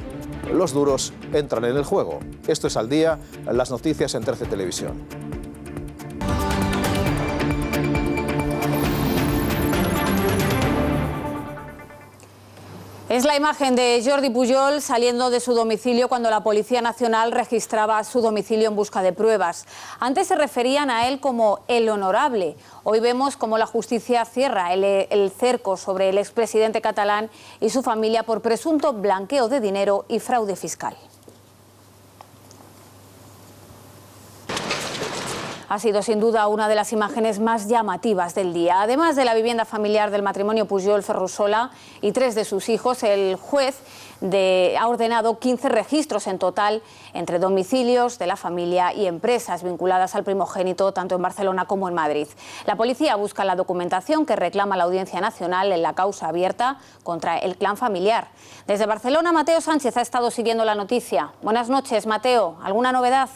los duros entran en el juego. Esto es Al Día, las noticias en 13 Televisión.
Es la imagen de Jordi Pujol saliendo de su domicilio cuando la Policía Nacional registraba su domicilio en busca de pruebas. Antes se referían a él como el honorable. Hoy vemos cómo la justicia cierra el cerco sobre el expresidente catalán y su familia por presunto blanqueo de dinero y fraude fiscal. Ha sido sin duda una de las imágenes más llamativas del día. Además de la vivienda familiar del matrimonio Pujol Ferrusola y 3 de sus hijos, el juez ha ordenado 15 registros en total entre domicilios de la familia y empresas vinculadas al primogénito tanto en Barcelona como en Madrid. La policía busca la documentación que reclama la Audiencia Nacional en la causa abierta contra el clan familiar. Desde Barcelona, Mateo Sánchez ha estado siguiendo la noticia. Buenas noches, Mateo. ¿Alguna novedad?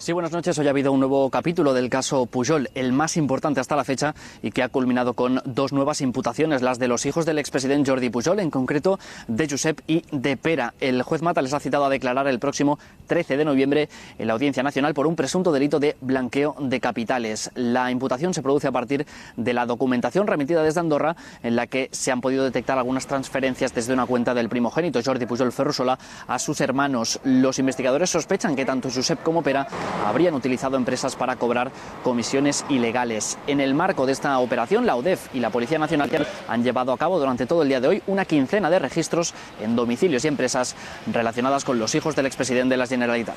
Sí, buenas noches. Hoy ha habido un nuevo capítulo del caso Pujol, el más importante hasta la fecha y que ha culminado con 2 nuevas imputaciones, las de los hijos del expresidente Jordi Pujol, en concreto de Josep y de Pere. El juez Mata les ha citado a declarar el próximo 13 de noviembre en la Audiencia Nacional por un presunto delito de blanqueo de capitales. La imputación se produce a partir de la documentación remitida desde Andorra, en la que se han podido detectar algunas transferencias desde una cuenta del primogénito Jordi Pujol Ferrusola a sus hermanos. Los investigadores sospechan que tanto Josep como Pere habrían utilizado empresas para cobrar comisiones ilegales. En el marco de esta operación, la UDEF y la Policía Nacional han llevado a cabo durante todo el día de hoy una quincena de registros en domicilios y empresas relacionadas con los hijos del expresidente de la Generalitat.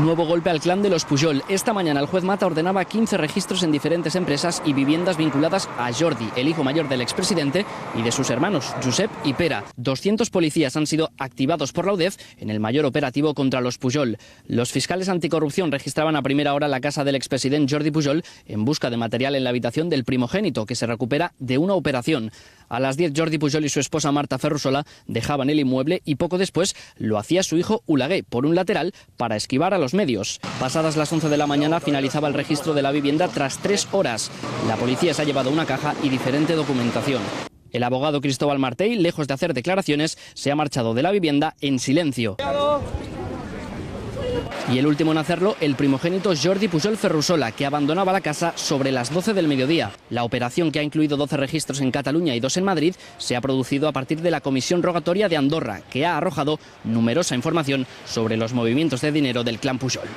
Nuevo golpe al clan de los Pujol. Esta mañana el juez Mata ordenaba 15 registros en diferentes empresas y viviendas vinculadas a Jordi, el hijo mayor del expresidente, y de sus hermanos, Josep y Pere. 200 policías han sido activados por la UDEF en el mayor operativo contra los Pujol. Los fiscales anticorrupción registraban a primera hora la casa del expresidente Jordi Pujol en busca de material en la habitación del primogénito, que se recupera de una operación. A las 10 Jordi Pujol y su esposa Marta Ferrusola dejaban el inmueble y poco después lo hacía su hijo Oleguer por un lateral para esquivar a los medios. Pasadas las 11 de la mañana finalizaba el registro de la vivienda tras 3 horas. La policía se ha llevado una caja y diferente documentación. El abogado Cristóbal Martell, lejos de hacer declaraciones, se ha marchado de la vivienda en silencio. Y el último en hacerlo, el primogénito Jordi Pujol Ferrusola, que abandonaba la casa sobre las 12 del mediodía. La operación, que ha incluido 12 registros en Cataluña y 2 en Madrid, se ha producido a partir de la comisión rogatoria de Andorra, que ha arrojado numerosa información sobre los movimientos de dinero del clan Pujol.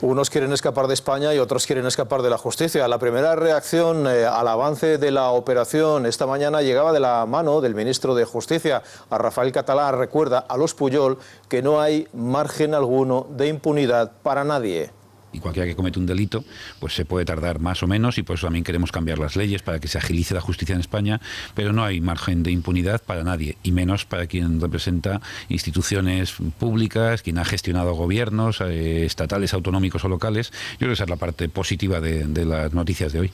Unos quieren escapar de España y otros quieren escapar de la justicia. La primera reacción al avance de la operación esta mañana llegaba de la mano del ministro de Justicia. A Rafael Català recuerda a los Pujol que no hay margen alguno de impunidad para nadie.
Y cualquiera que comete un delito, pues se puede tardar más o menos, y por eso también queremos cambiar las leyes para que se agilice la justicia en España, pero no hay margen de impunidad para nadie, y menos para quien representa instituciones públicas, quien ha gestionado gobiernos estatales, autonómicos o locales. Yo creo que esa es la parte positiva de las noticias de hoy.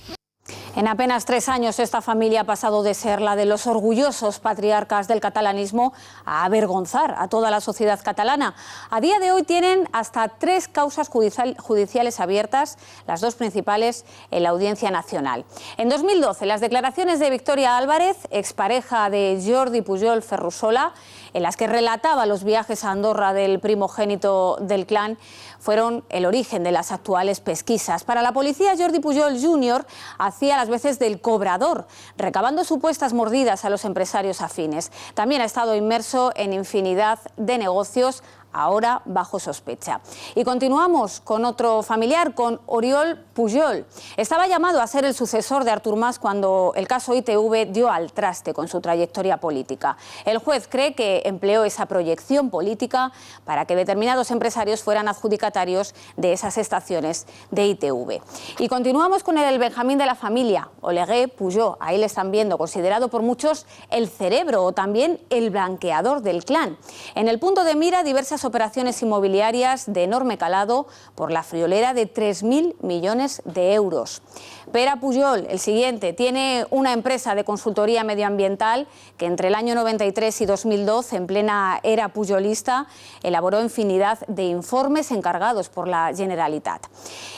En apenas 3 años esta familia ha pasado de ser la de los orgullosos patriarcas del catalanismo a avergonzar a toda la sociedad catalana. A día de hoy tienen hasta 3 causas judiciales abiertas, las 2 principales en la Audiencia Nacional. En 2012, las declaraciones de Victoria Álvarez, expareja de Jordi Pujol Ferrusola, en las que relataba los viajes a Andorra del primogénito del clan, fueron el origen de las actuales pesquisas. Para la policía, Jordi Pujol Jr. hacía las veces del cobrador, recabando supuestas mordidas a los empresarios afines. También ha estado inmerso en infinidad de negocios, ahora bajo sospecha. Y continuamos con otro familiar, con Oriol Pujol. Estaba llamado a ser el sucesor de Artur Mas cuando el caso ITV dio al traste con su trayectoria política. El juez cree que empleó esa proyección política para que determinados empresarios fueran adjudicatarios de esas estaciones de ITV. Y continuamos con el Benjamín de la familia, Oleguer Pujol. Ahí le están viendo, considerado por muchos el cerebro o también el blanqueador del clan. En el punto de mira, diversas operaciones inmobiliarias de enorme calado por la friolera de 3.000 millones de euros. Pere Pujol, el siguiente, tiene una empresa de consultoría medioambiental que entre el año 93 y 2012, en plena era pujolista, elaboró infinidad de informes encargados por la Generalitat.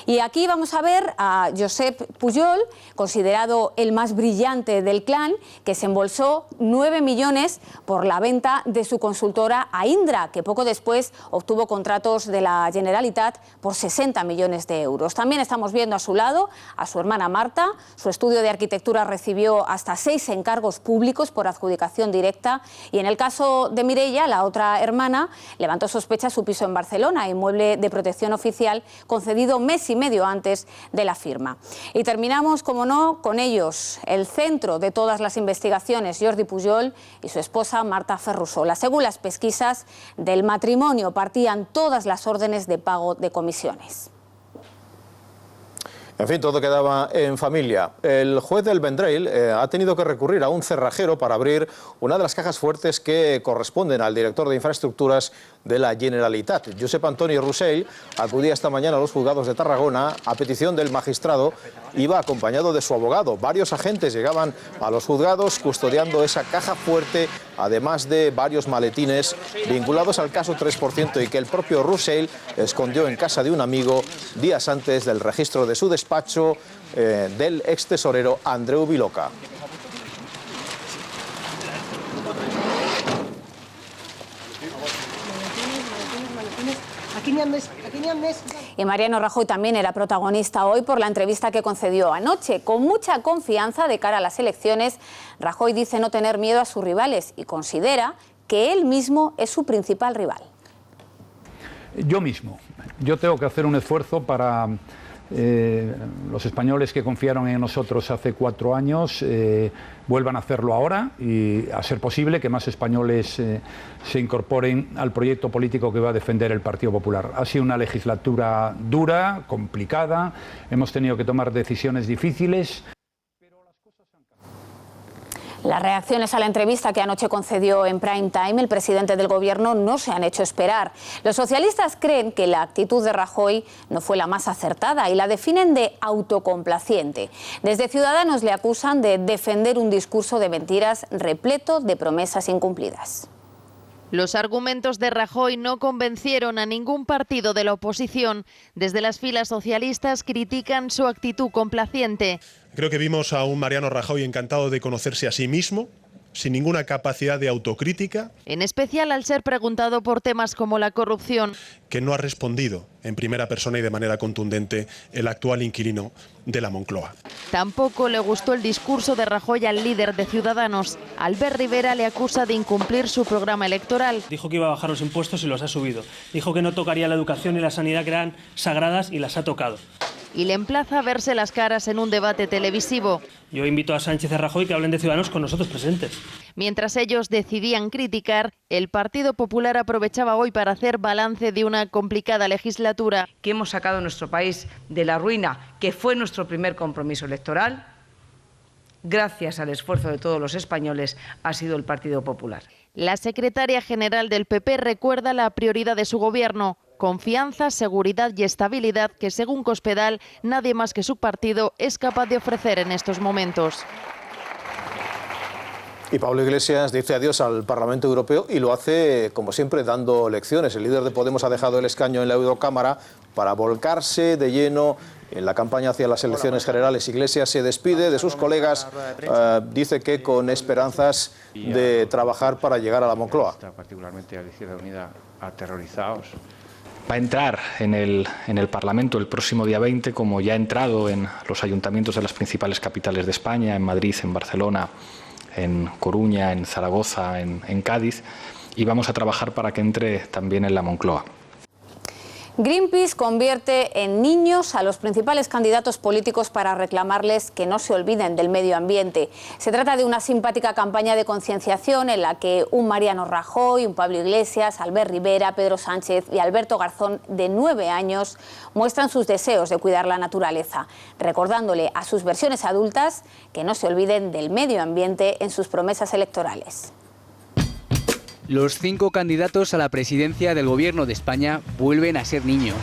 Y aquí vamos a ver a Josep Pujol, considerado el más brillante del clan, que se embolsó 9 millones por la venta de su consultora a Indra, que poco después obtuvo contratos de la Generalitat por 60 millones de euros. También estamos viendo a su lado a su hermana Marta. Su estudio de arquitectura recibió hasta 6 encargos públicos por adjudicación directa, y en el caso de Mireia, la otra hermana, levantó sospechas su piso en Barcelona, inmueble de protección oficial concedido mes y medio antes de la firma. Y terminamos, como no, con ellos, el centro de todas las investigaciones, Jordi Pujol y su esposa Marta Ferrusola. Según las pesquisas del matrimonio, partían todas las órdenes de pago de comisiones.
En fin, todo quedaba en familia. El juez del Vendrell ha tenido que recurrir a un cerrajero para abrir una de las cajas fuertes que corresponden al director de infraestructuras de la Generalitat. Josep Antoni Roussell acudía esta mañana a los juzgados de Tarragona a petición del magistrado. Iba acompañado de su abogado. Varios agentes llegaban a los juzgados custodiando esa caja fuerte, además de varios maletines vinculados al caso 3% y que el propio Roussell escondió en casa de un amigo días antes del registro de su despacho del ex tesorero Andreu Viloca.
Y Mariano Rajoy también era protagonista hoy por la entrevista que concedió anoche. Con mucha confianza de cara a las elecciones, Rajoy dice no tener miedo a sus rivales y considera que él mismo es su principal rival.
Yo tengo que hacer un esfuerzo para los españoles que confiaron en nosotros hace 4 años vuelvan a hacerlo ahora, y a ser posible que más españoles se incorporen al proyecto político que va a defender el Partido Popular. Ha sido una legislatura dura, complicada, hemos tenido que tomar decisiones difíciles.
Las reacciones a la entrevista que anoche concedió en prime time el presidente del Gobierno no se han hecho esperar. Los socialistas creen que la actitud de Rajoy no fue la más acertada y la definen de autocomplaciente. Desde Ciudadanos le acusan de defender un discurso de mentiras repleto de promesas incumplidas.
Los argumentos de Rajoy no convencieron a ningún partido de la oposición. Desde las filas socialistas critican su actitud complaciente.
Creo que vimos a un Mariano Rajoy encantado de conocerse a sí mismo, sin ninguna capacidad de autocrítica.
En especial al ser preguntado por temas como la corrupción.
Que no ha respondido en primera persona y de manera contundente el actual inquilino de la Moncloa.
Tampoco le gustó el discurso de Rajoy al líder de Ciudadanos. Albert Rivera le acusa de incumplir su programa electoral.
Dijo que iba a bajar los impuestos y los ha subido. Dijo que no tocaría la educación y la sanidad, que eran sagradas, y las ha tocado.
Y le emplaza a verse las caras en un debate televisivo.
Yo invito a Sánchez y a Rajoy que hablen de Ciudadanos con nosotros presentes.
Mientras ellos decidían criticar, el Partido Popular aprovechaba hoy para hacer balance de una complicada legislatura.
Que hemos sacado a nuestro país de la ruina, que fue nuestro primer compromiso electoral, gracias al esfuerzo de todos los españoles, ha sido el Partido Popular.
La secretaria general del PP recuerda la prioridad de su gobierno: confianza, seguridad y estabilidad, que según Cospedal nadie más que su partido es capaz de ofrecer en estos momentos.
Y Pablo Iglesias dice adiós al Parlamento Europeo y lo hace, como siempre, dando lecciones. El líder de Podemos ha dejado el escaño en la Eurocámara para volcarse de lleno En la campaña hacia las elecciones generales, Iglesias se despide de sus colegas, dice que con esperanzas de trabajar para llegar a la Moncloa.
Particularmente a la Izquierda Unida aterrorizados. Va a entrar en el Parlamento el próximo día 20, como ya ha entrado en los ayuntamientos de las principales capitales de España, en Madrid, en Barcelona, en Coruña, en Zaragoza, en Cádiz, y vamos a trabajar para que entre también en la Moncloa.
Greenpeace convierte en niños a los principales candidatos políticos para reclamarles que no se olviden del medio ambiente. Se trata de una simpática campaña de concienciación en la que un Mariano Rajoy, un Pablo Iglesias, Albert Rivera, Pedro Sánchez y Alberto Garzón, de 9 años, muestran sus deseos de cuidar la naturaleza, recordándole a sus versiones adultas que no se olviden del medio ambiente en sus promesas electorales.
Los 5 candidatos a la presidencia del Gobierno de España vuelven a ser niños.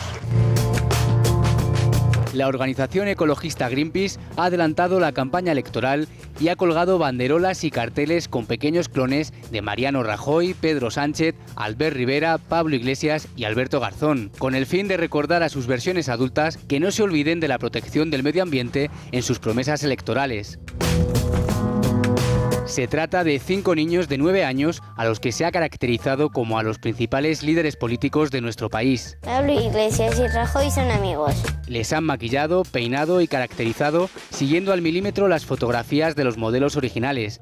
La organización ecologista Greenpeace ha adelantado la campaña electoral y ha colgado banderolas y carteles con pequeños clones de Mariano Rajoy, Pedro Sánchez, Albert Rivera, Pablo Iglesias y Alberto Garzón, con el fin de recordar a sus versiones adultas que no se olviden de la protección del medio ambiente en sus promesas electorales. Se trata de 5 niños de 9 años a los que se ha caracterizado como a los principales líderes políticos de nuestro país.
Pablo Iglesias y Rajoy son amigos.
Les han maquillado, peinado y caracterizado siguiendo al milímetro las fotografías de los modelos originales.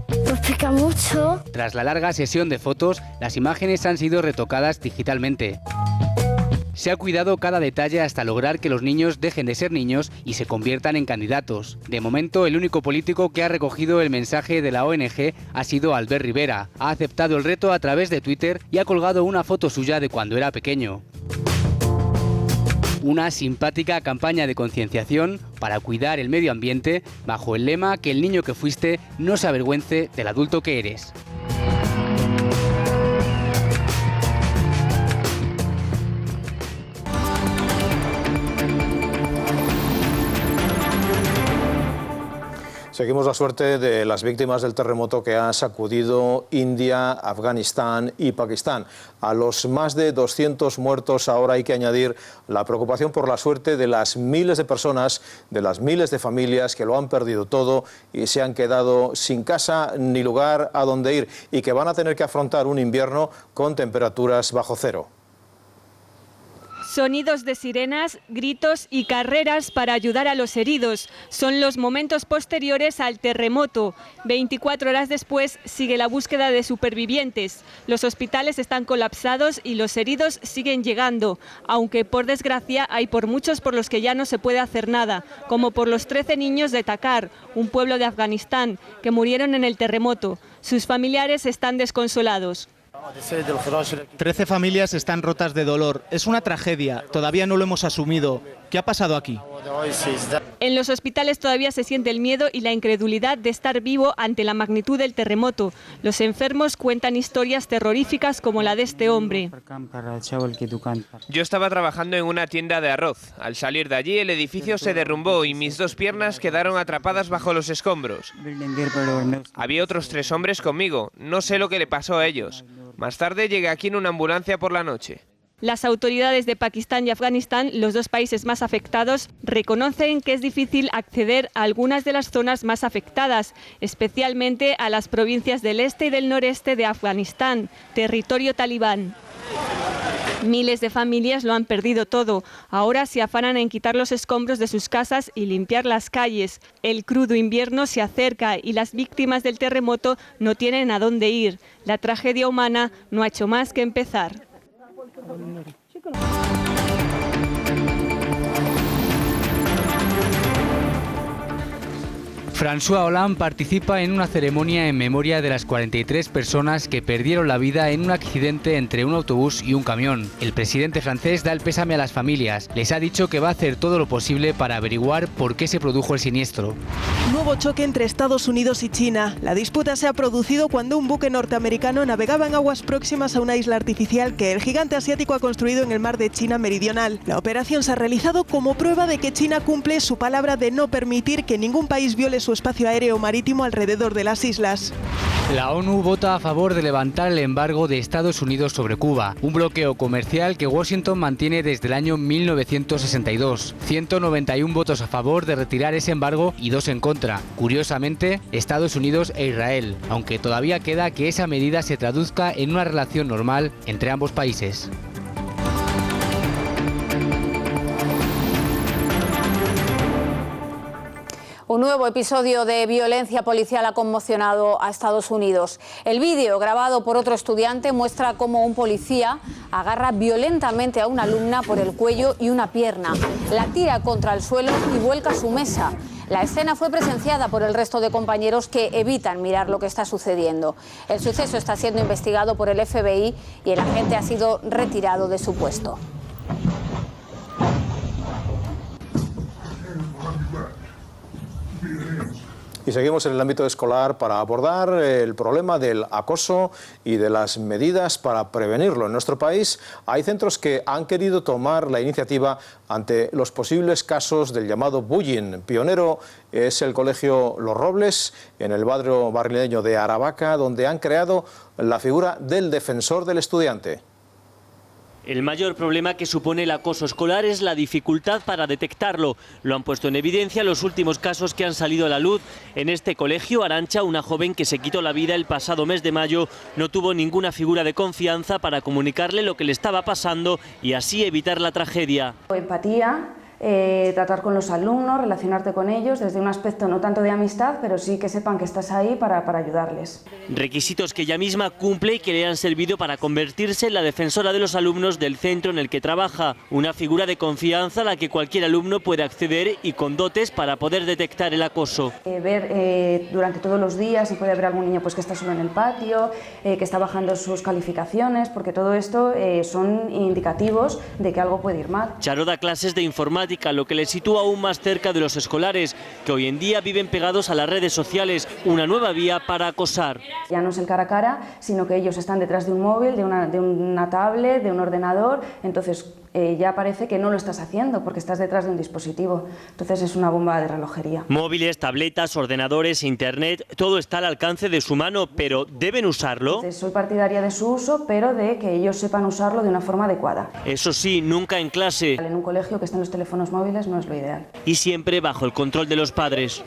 Pues pica mucho.
Tras la larga sesión de fotos, las imágenes han sido retocadas digitalmente. Se ha cuidado cada detalle hasta lograr que los niños dejen de ser niños y se conviertan en candidatos. De momento, el único político que ha recogido el mensaje de la ONG ha sido Albert Rivera. Ha aceptado el reto a través de Twitter y ha colgado una foto suya de cuando era pequeño. Una simpática campaña de concienciación para cuidar el medio ambiente bajo el lema que el niño que fuiste no se avergüence del adulto que eres.
Seguimos la suerte de las víctimas del terremoto que ha sacudido India, Afganistán y Pakistán. A los más de 200 muertos ahora hay que añadir la preocupación por la suerte de las miles de personas, de las miles de familias que lo han perdido todo y se han quedado sin casa ni lugar a donde ir y que van a tener que afrontar un invierno con temperaturas bajo cero.
Sonidos de sirenas, gritos y carreras para ayudar a los heridos. Son los momentos posteriores al terremoto. 24 horas después sigue la búsqueda de supervivientes. Los hospitales están colapsados y los heridos siguen llegando, aunque por desgracia hay por muchos por los que ya no se puede hacer nada, como por los 13 niños de Takhar, un pueblo de Afganistán, que murieron en el terremoto. Sus familiares están desconsolados.
13 familias están rotas de dolor. Es una tragedia. Todavía no lo hemos asumido. ¿Qué ha pasado aquí?
En los hospitales todavía se siente el miedo y la incredulidad de estar vivo ante la magnitud del terremoto. Los enfermos cuentan historias terroríficas como la de este hombre.
Yo estaba trabajando en una tienda de arroz. Al salir de allí el edificio se derrumbó y mis 2 piernas quedaron atrapadas bajo los escombros. Había otros 3 hombres conmigo. No sé lo que le pasó a ellos. Más tarde llegué aquí en una ambulancia por la noche.
Las autoridades de Pakistán y Afganistán, los 2 países más afectados, reconocen que es difícil acceder a algunas de las zonas más afectadas, especialmente a las provincias del este y del noreste de Afganistán, territorio talibán. Miles de familias lo han perdido todo. Ahora se afanan en quitar los escombros de sus casas y limpiar las calles. El crudo invierno se acerca y las víctimas del terremoto no tienen a dónde ir. La tragedia humana no ha hecho más que empezar.
François Hollande participa en una ceremonia en memoria de las 43 personas que perdieron la vida en un accidente entre un autobús y un camión. El presidente francés da el pésame a las familias. Les ha dicho que va a hacer todo lo posible para averiguar por qué se produjo el siniestro.
Nuevo choque entre Estados Unidos y China. La disputa se ha producido cuando un buque norteamericano navegaba en aguas próximas a una isla artificial que el gigante asiático ha construido en el mar de China Meridional. La operación se ha realizado como prueba de que China cumple su palabra de no permitir que ningún país viole su espacio aéreo marítimo alrededor de las islas.
La ONU vota a favor de levantar el embargo de Estados Unidos sobre Cuba, un bloqueo comercial que Washington mantiene desde el año 1962. 191 votos a favor de retirar ese embargo y 2 en contra. Curiosamente, Estados Unidos e Israel, aunque todavía queda que esa medida se traduzca en una relación normal entre ambos países.
Un nuevo episodio de violencia policial ha conmocionado a Estados Unidos. El vídeo, grabado por otro estudiante, muestra cómo un policía agarra violentamente a una alumna por el cuello y una pierna, la tira contra el suelo y vuelca su mesa. La escena fue presenciada por el resto de compañeros que evitan mirar lo que está sucediendo. El suceso está siendo investigado por el FBI y el agente ha sido retirado de su puesto.
Y seguimos en el ámbito escolar para abordar el problema del acoso y de las medidas para prevenirlo. En nuestro país hay centros que han querido tomar la iniciativa ante los posibles casos del llamado bullying. Pionero es el colegio Los Robles, en el barrio barrileño de Aravaca, donde han creado la figura del defensor del estudiante.
El mayor problema que supone el acoso escolar es la dificultad para detectarlo. Lo han puesto en evidencia los últimos casos que han salido a la luz. En este colegio, Arantxa, una joven que se quitó la vida el pasado mes de mayo, no tuvo ninguna figura de confianza para comunicarle lo que le estaba pasando y así evitar la tragedia.
Empatía. Tratar con los alumnos, relacionarte con ellos desde un aspecto no tanto de amistad, pero sí que sepan que estás ahí para ayudarles.
Requisitos que ella misma cumple y que le han servido para convertirse en la defensora de los alumnos del centro en el que trabaja. Una figura de confianza a la que cualquier alumno puede acceder y con dotes para poder detectar el acoso.
Ver durante todos los días si puede haber algún niño pues, que está solo en el patio, que está bajando sus calificaciones, porque todo esto son indicativos de que algo puede ir mal.
Charo da clases de informática, lo que les sitúa aún más cerca de los escolares, que hoy en día viven pegados a las redes sociales, una nueva vía para acosar.
Ya no es el cara a cara, sino que ellos están detrás de un móvil, de una tablet, de un ordenador, entonces ya parece que no lo estás haciendo porque estás detrás de un dispositivo, entonces es una bomba de relojería.
Móviles, tabletas, ordenadores, internet, todo está al alcance de su mano, pero ¿deben usarlo?
Entonces, soy partidaria de su uso, pero de que ellos sepan usarlo de una forma adecuada.
Eso sí, nunca en clase.
En un colegio que estén los teléfonos móviles no es lo ideal.
Y siempre bajo el control de los padres.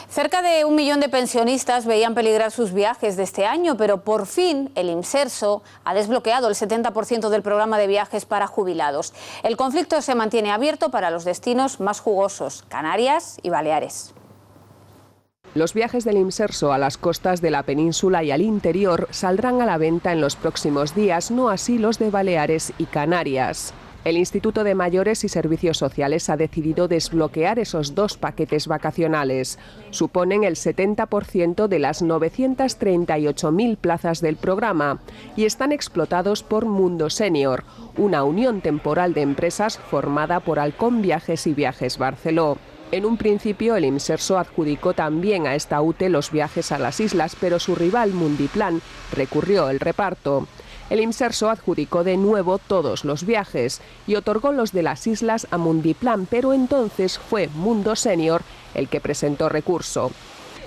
Cerca de 1 millón de pensionistas veían peligrar sus viajes de este año, pero por fin el Imserso ha desbloqueado el 70% del programa de viajes para jubilados. El conflicto se mantiene abierto para los destinos más jugosos, Canarias y Baleares.
Los viajes del Imserso a las costas de la península y al interior saldrán a la venta en los próximos días, no así los de Baleares y Canarias. El Instituto de Mayores y Servicios Sociales ha decidido desbloquear esos 2 paquetes vacacionales. Suponen el 70% de las 938.000 plazas del programa y están explotados por Mundo Senior, una unión temporal de empresas formada por Halcón Viajes y Viajes Barceló. En un principio, el Imserso adjudicó también a esta UTE los viajes a las islas, pero su rival Mundiplan recurrió el reparto. El Imserso adjudicó de nuevo todos los viajes y otorgó los de las islas a Mundiplan, pero entonces fue Mundo Senior el que presentó recurso.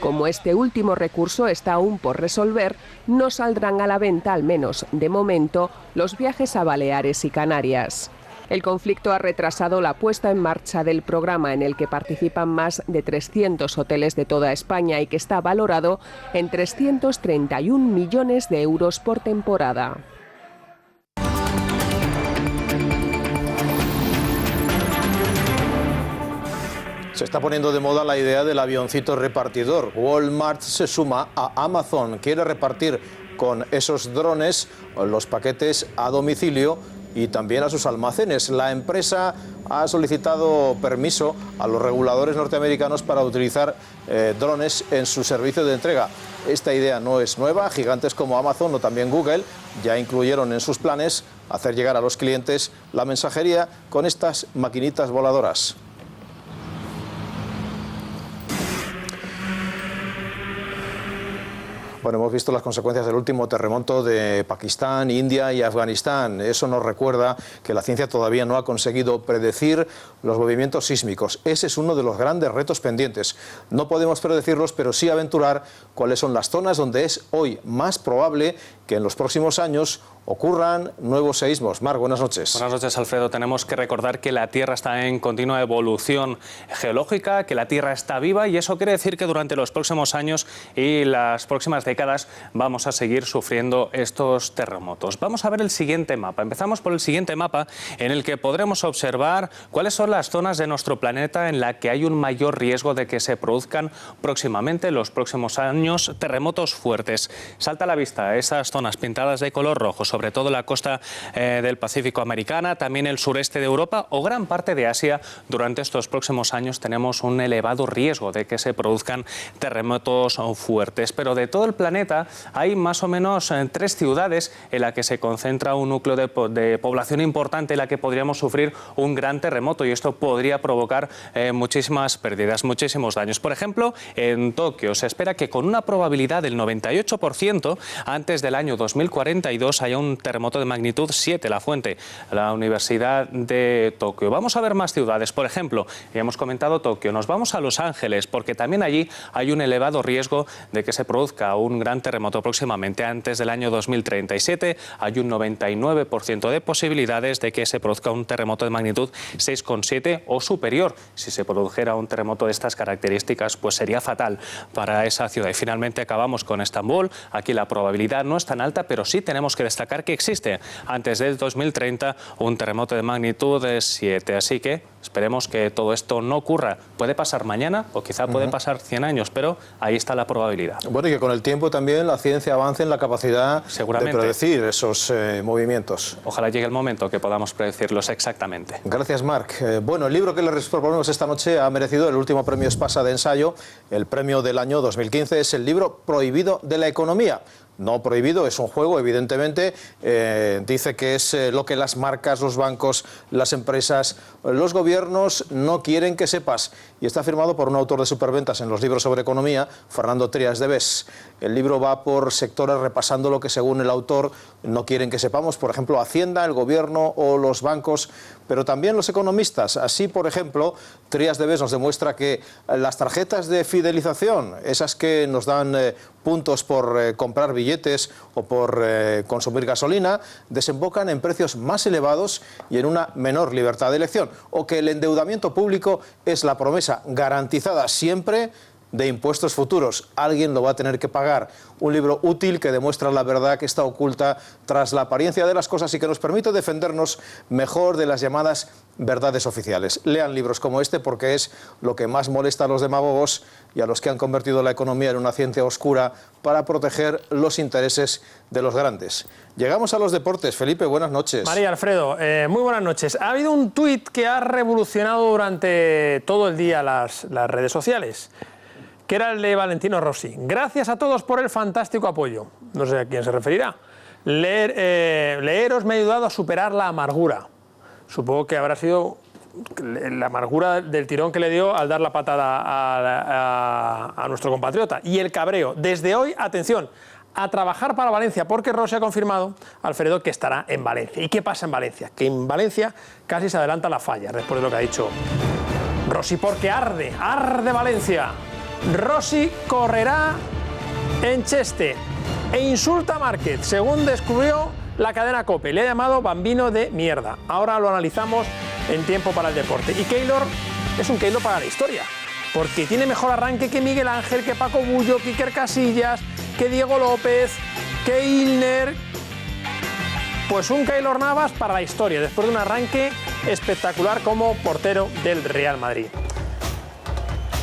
Como este último recurso está aún por resolver, no saldrán a la venta, al menos de momento, los viajes a Baleares y Canarias. El conflicto ha retrasado la puesta en marcha del programa, en el que participan más de 300 hoteles de toda España y que está valorado en 331 millones de euros por temporada.
Se está poniendo de moda la idea del avioncito repartidor. Walmart se suma a Amazon. Quiere repartir con esos drones los paquetes a domicilio y también a sus almacenes. La empresa ha solicitado permiso a los reguladores norteamericanos para utilizar drones en su servicio de entrega. Esta idea no es nueva. Gigantes como Amazon o también Google ya incluyeron en sus planes hacer llegar a los clientes la mensajería con estas maquinitas voladoras. Bueno, hemos visto las consecuencias del último terremoto de Pakistán, India y Afganistán. Eso nos recuerda que la ciencia todavía no ha conseguido predecir los movimientos sísmicos. Ese es uno de los grandes retos pendientes. No podemos predecirlos, pero sí aventurar cuáles son las zonas donde es hoy más probable que en los próximos años ocurran nuevos seísmos. Marc, buenas noches.
Buenas noches, Alfredo. Tenemos que recordar que la Tierra está en continua evolución geológica, que la Tierra está viva, y eso quiere decir que durante los próximos años y las próximas décadas vamos a seguir sufriendo estos terremotos. Vamos a ver el siguiente mapa. Empezamos por el siguiente mapa, en el que podremos observar cuáles son las zonas de nuestro planeta en la que hay un mayor riesgo de que se produzcan próximamente, en los próximos años, terremotos fuertes. Salta a la vista esas zonas pintadas de color rojo, sobre todo la costa del Pacífico americana, también el sureste de Europa o gran parte de Asia. Durante estos próximos años tenemos un elevado riesgo de que se produzcan terremotos fuertes. Pero de todo el planeta hay más o menos 3 ciudades en las que se concentra un núcleo de población importante en la que podríamos sufrir un gran terremoto, y esto podría provocar muchísimas pérdidas, muchísimos daños. Por ejemplo, en Tokio se espera que con una probabilidad del 98% antes del año 2042 haya un terremoto de magnitud 7, la fuente, la Universidad de Tokio. Vamos a ver más ciudades, por ejemplo, ya hemos comentado Tokio, nos vamos a Los Ángeles, porque también allí hay un elevado riesgo de que se produzca un gran terremoto próximamente. Antes del año 2037 hay un 99% de posibilidades de que se produzca un terremoto de magnitud 6,7 o superior. Si se produjera un terremoto de estas características, pues sería fatal para esa ciudad. Y finalmente acabamos con Estambul. Aquí la probabilidad no es tan alta, pero sí tenemos que destacar que existe antes del 2030 un terremoto de magnitud de 7. Así que esperemos que todo esto no ocurra. Puede pasar mañana o quizá puede pasar 100 años, pero ahí está la probabilidad.
Bueno, y que con el tiempo también la ciencia avance en la capacidad de predecir esos movimientos.
Ojalá llegue el momento que podamos predecirlos exactamente.
Gracias, Marc. Bueno, el libro que les proponemos esta noche ha merecido el último premio Espasa de ensayo. El premio del año 2015 es el libro Prohibido de la economía. No prohibido, es un juego, evidentemente. Dice que es lo que las marcas, los bancos, las empresas, los gobiernos no quieren que sepas. Y está firmado por un autor de superventas en los libros sobre economía, Fernando Trías de Bes. El libro va por sectores repasando lo que, según el autor, no quieren que sepamos. Por ejemplo, Hacienda, el gobierno o los bancos, pero también los economistas. Así, por ejemplo, Trías de Bes nos demuestra que las tarjetas de fidelización, esas que nos dan puntos por comprar billetes o por consumir gasolina, desembocan en precios más elevados y en una menor libertad de elección. O que el endeudamiento público es la promesa garantizada siempre de impuestos futuros. Alguien lo va a tener que pagar. Un libro útil que demuestra la verdad que está oculta tras la apariencia de las cosas y que nos permite defendernos mejor de las llamadas verdades oficiales. Lean libros como este, porque es lo que más molesta a los demagogos y a los que han convertido la economía en una ciencia oscura para proteger los intereses de los grandes. Llegamos a los deportes. Felipe, buenas noches.
María, Alfredo, muy buenas noches. Ha habido un tuit que ha revolucionado durante todo el día las redes sociales, que era el de Valentino Rossi. Gracias a todos por el fantástico apoyo. No sé a quién se referirá. Leeros me ha ayudado a superar la amargura. Supongo que habrá sido la amargura del tirón que le dio al dar la patada a nuestro compatriota. Y el cabreo. Desde hoy, atención, a trabajar para Valencia, porque Rossi ha confirmado, Alfredo, que estará en Valencia. ¿Y qué pasa en Valencia? Que en Valencia casi se adelanta la falla, después de lo que ha dicho Rossi, porque arde Valencia. Rossi correrá en Cheste e insulta a Márquez, según descubrió la cadena COPE. Le ha llamado bambino de mierda. Ahora lo analizamos en Tiempo para el Deporte. Y Keylor es un Keylor para la historia, porque tiene mejor arranque que Miguel Ángel, que Paco Bullo, que Iker Casillas, que Diego López, que Ilner. Pues un Keylor Navas para la historia, después de un arranque espectacular como portero del Real Madrid.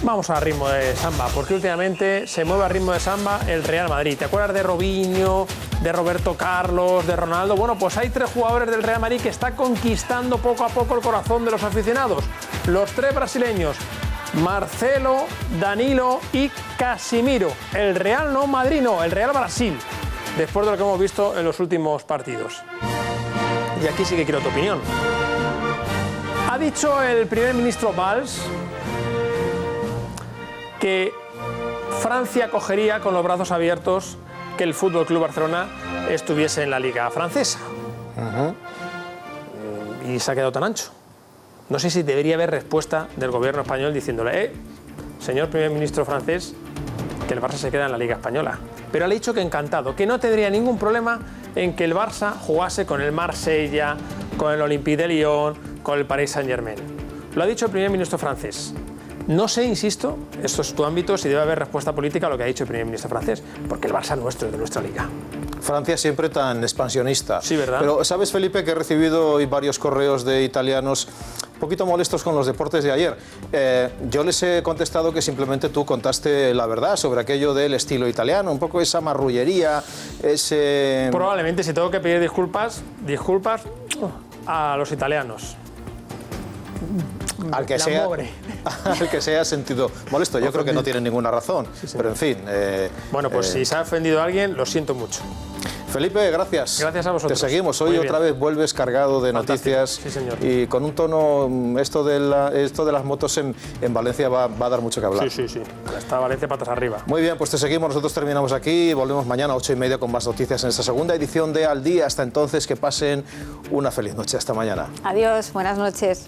Vamos al ritmo de samba, porque últimamente se mueve al ritmo de samba el Real Madrid. ¿Te acuerdas de Robinho, de Roberto Carlos, de Ronaldo? Bueno, pues hay 3 jugadores del Real Madrid que están conquistando poco a poco el corazón de los aficionados. Los 3 brasileños, Marcelo, Danilo y Casimiro. El Real no Madrid, no, el Real Brasil, después de lo que hemos visto en los últimos partidos. Y aquí sí que quiero tu opinión. Ha dicho el primer ministro Valls que Francia acogería con los brazos abiertos que el Fútbol Club Barcelona estuviese en la Liga francesa. Y se ha quedado tan ancho. No sé si debería haber respuesta del gobierno español diciéndole, señor primer ministro francés, que el Barça se queda en la Liga Española. Pero le ha dicho que encantado, que no tendría ningún problema en que el Barça jugase con el Marsella, con el Olympique de Lyon, con el Paris Saint-Germain. Lo ha dicho el primer ministro francés. No sé, insisto, esto es tu ámbito, si debe haber respuesta política a lo que ha dicho el primer ministro francés, porque el Barça nuestro es de nuestra liga.
Francia siempre tan expansionista.
Sí, ¿verdad?
Pero ¿sabes, Felipe, que he recibido hoy varios correos de italianos un poquito molestos con los deportes de ayer? Yo les he contestado que simplemente tú contaste la verdad sobre aquello del estilo italiano, un poco esa marrullería, ese...
Probablemente, si tengo que pedir disculpas a los italianos.
Al que sea sentido molesto. Yo creo que no tiene ninguna razón, pero en fin.
Bueno, pues si se ha ofendido a alguien, lo siento mucho.
Felipe, gracias.
Gracias a vosotros.
Te seguimos. Hoy otra vez vuelves cargado de noticias.
Sí, señor.
Y con un tono, esto de las motos en Valencia va a dar mucho que hablar.
Sí. Está Valencia patas arriba.
Muy bien, pues te seguimos. Nosotros terminamos aquí. Volvemos mañana a 8:30 con más noticias en esta segunda edición de Al Día. Hasta entonces, que pasen una feliz noche. Hasta mañana.
Adiós, buenas noches.